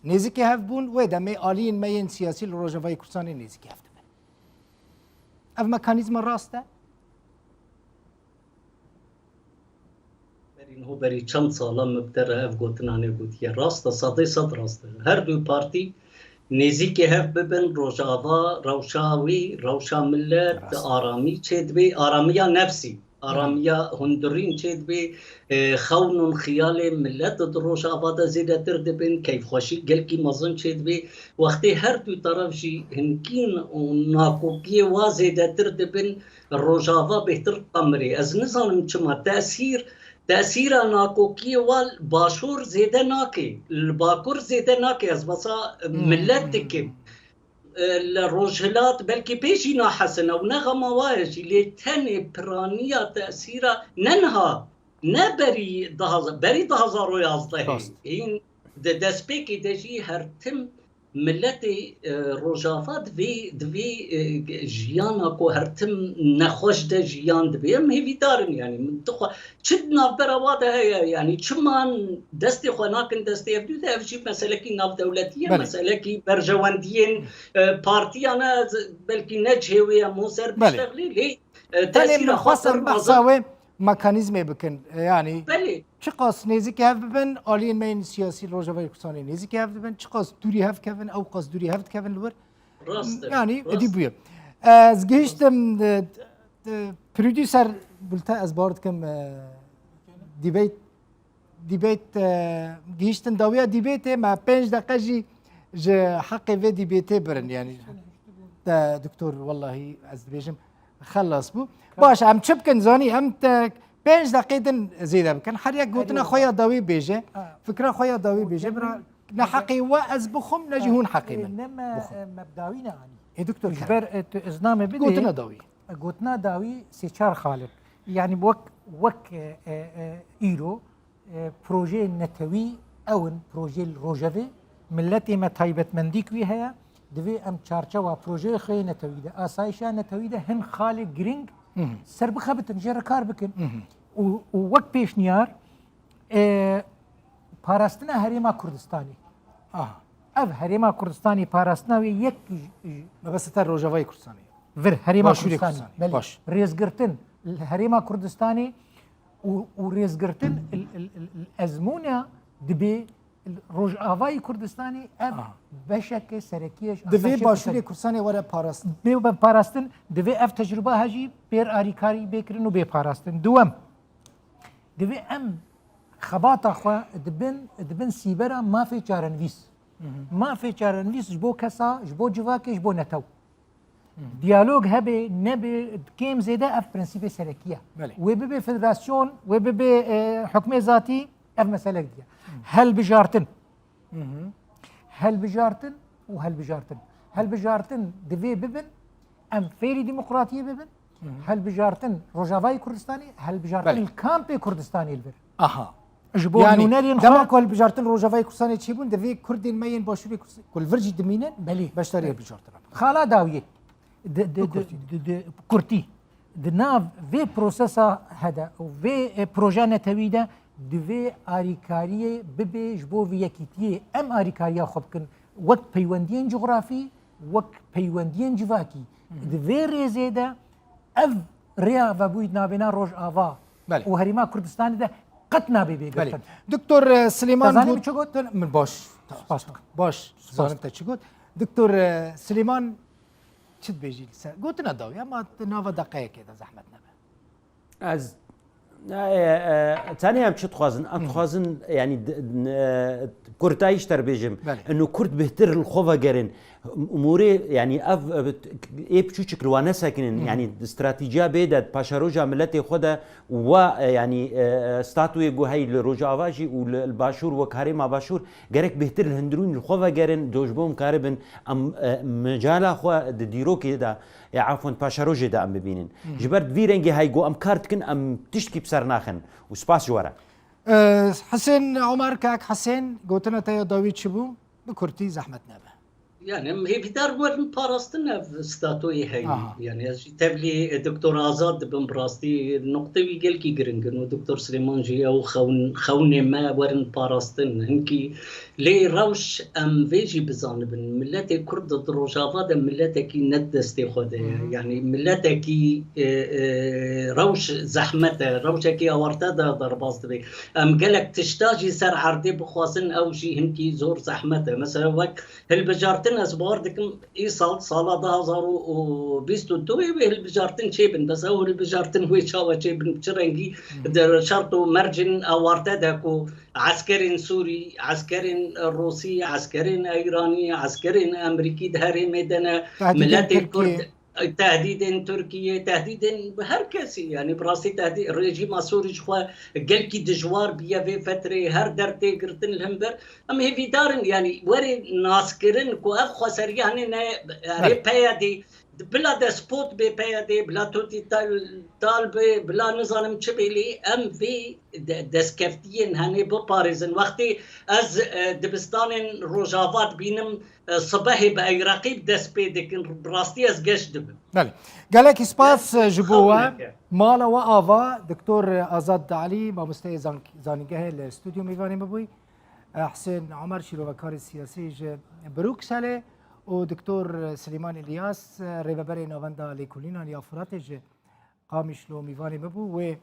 نزیکی هف بون و دمی آلین مین سیاسی لروجاوای کردستانی نزیکی هف دبن اف مکانیزم راسته هو بری چند سالا مبتره اف گوتنانه گوتیه راسته صد راسته هر دو پارتی نزیکی هف ببن روشا ملت آرامی چید بی آرامیا نفسی آرامیا هندرین چید بی خون خیال ملت در روشاوا دا زیده تر دبن کیف خوشی گل کی مزن چید بی وقتی هر دو طرف جی هنکین و ناکوکی وازیده تر دبن روشاوا بهتر قمری از نظام چما تأثیر ناکوکی وال باشور زیده ناکی الباکور زیده ناکی از بسا ملت دکیم الروجهلات بلكي بيجينا حسنة ونغمة واجي لتني برانية تأثيرا ننها نبري دهزا رويازده هين دسبيكي دجي هرتم ملتي روجافات دوي جيانا كو هرتم نخوش ده جيان دوي هم هيفي دارن يعني من تخوا چدنا براواده هيا يعني چمان دستي خواناكن دستي افدو ده افجي مسألة كي ناف دولتية مسألة كي برجوانديين بارتيانا بلكي نجهوية موسر بشتغلي لي تأثير خاصر بحثاوي مکانیزمی بکن یعنی بله چقاس نزیکی هف ببن آلین مین سیاسی روجاوای کردستانی نزیکی هف ببن چقاس دوری هف کفن او قاس دوری هف کفن لور یعنی ادی بویه از گیشتم پرودیوسر بولتا از بارد کم دیبیت گیشتن داویا دیبیت ما 5 دقیقه جی حق و دیبیت برن یعنی دكتور والله از بیشم خلص بو باش ام چه بکن زانی ام 5 دقیقه زیاده بکن هر یک گوتنا خویا داوی بیجه فکر خویا داوی بیجه برا نحقي واز بخم نجهون حقي من انما مبداوينا يعني اي دكتور جبر ازنامه بدي قوتنا داوي سيشار خالق يعني وك ايرو بروجي نتوي او بروجي الروجافي ملتي ما تايبت منديك ويها دوی ام چارچوا پروژه خی نتویده آسایش نتویده هن خالق گرینگ سر بخبتن جر کار بکن و وقت پیشنیار پاراستنا هریما کردستانی اف هریما کردستانی پاراستنا و یک بس تر روجاوای کردستانی ور هریما کردستانی باش ریزگرتن هریما کردستانی و ریزگرتن الازمونه دبی روجاوای کردستانی اب بشک سرکیش دوی باشوری کردستانی وره پاراست به پاراستن دوی اف تجربه هجی بیر آریکاری بکرن و به پاراستن دوم دوی ام خباتا خو دبن سیبرا ما فی چارنویس جبو کسا جبو جواکش جبو نتو دیالوگ هبه نبه کم زیده اف پرنسیب سرکیه و به فدراسیون و به حکم ذاتی اف مسئله دیگه هل بجارتن دوی ببن ام فیری ديمقراطيه ببن هل بجارتن روجاوای کردستانی هل بجارتن الكامب کردستانی البر يعني دما كل بجارتن روجاوای کردستانی چی بون دوی کردین مین باشوری کل ورجی دمینن بلی باشتاری بجارتن خالا داویه كرتي دناف في بروسيسا هذا وفي بروجا نتويدا دوی آریکاری ببیج بو ویکیتیه ام آریکاریا خوبکن وقت پیوندین جغرافی وقت پیوندین جواکی دوی ریزیده اف ریا و بوید نابینا روش آوا و هریما کردستانی ده قط نابی بیگرتن دکتور سلیمان تزانی بچه گوت؟ من باش زانم تا چه گوت دکتور سلیمان چت بیجی گوت نداوی اما ناو دقیقه که ده زحمت نبه از ثاني هم شو تخوازن ام تخوازن يعني كرتايش تربيجم انه كرت بهتر الخوفا جرين اموري يعني اف اي بشو شكلوانا ساكنين يعني استراتيجيه بيدت باشاروجا ملتي خدا ويعني ستاتوي جو هاي الروجا افاجي والباشور وكاري ما باشور جرك بهتر الهندرون الخوفا جرين دوجبوم كاربن ام مجالا خو ديرو كده عفوا باشاروجي دا ام ببينين جبرت فيرنجي هاي جو ام كارتكن ام تشكي بسر ناخن وسباس جوارا حسين عمر كاك حسين قوتنا تايا داويد شبو بكرتي زحمت نابه يعني هي بدار ورن باراستنا في ستاتوي هاي يعني تبلي دكتور آزاد بن براستي نقطة ويقال كي جرينجن ودكتور سليمان جي أو خون ما ورن باراستن هنكي لي روش ام فيجي بزانبن ملتي كرد دروجافا دا ملتكي ندستي خود يعني ملتكي روش زحمته روشكي اورتا دا ضرباز دبي ام قالك تشتاجي سر عردي بخواسن او شي هنكي زور زحمته مثلا وك هالبجارتن اسبوع دكم ايصال صاله 2022 هالبجارتن شيبن بس اول البجارتن هو شاوا شيبن بشرنجي شرطو مرجن اورتا داكو عسكري سوري عسكري روسي عسكري ايراني عسكري امريكي دهري ميدانا ملات الكرد تهديد تركيا تهديد هركسي يعني براسي تهديد الرجيم السوري خو قالكي دجوار بيا في فتره هر درتي قرتن الهمبر ام هي في دارن يعني وري ناسكرن كو اخو سريان ريبيدي بلا دسبوت بيبيدي بلا توتي طالبه بلا نظام تشبيلي ام في دسكفتين هني بباريزن وقتي از دبستان روجافات بينم صباحي باي رقيب دس بيدك براستي از قش دب بله قالك سباس جبوه مالا وآفا دكتور آزاد علي مامۆستای زانیگه الاستوديو میوانی ببوی حسين عمر شیروکار سیاسی بروكسل ودكتور سليمان الياس ريفابري نوفندا ليكولينا ليافراتج قامشلو ميفاني ببو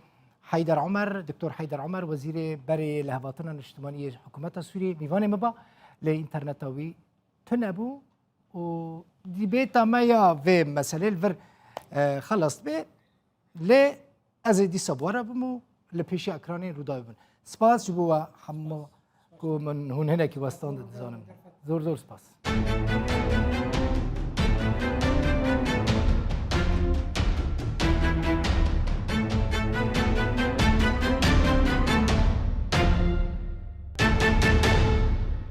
وحيدر عمر دكتور حيدر عمر وزير بري لهباتنا الاجتماعية حكومة سوريا ميفاني مبا لإنترنتاوي تنبو وديبيتا مايا في مسألة الفر خلصت بي لي أزيدي سبورة بمو لبيشي أكراني روداي بن سباس جبوا حمو كو من هون هنا كي وستان دزانم زور زور سباس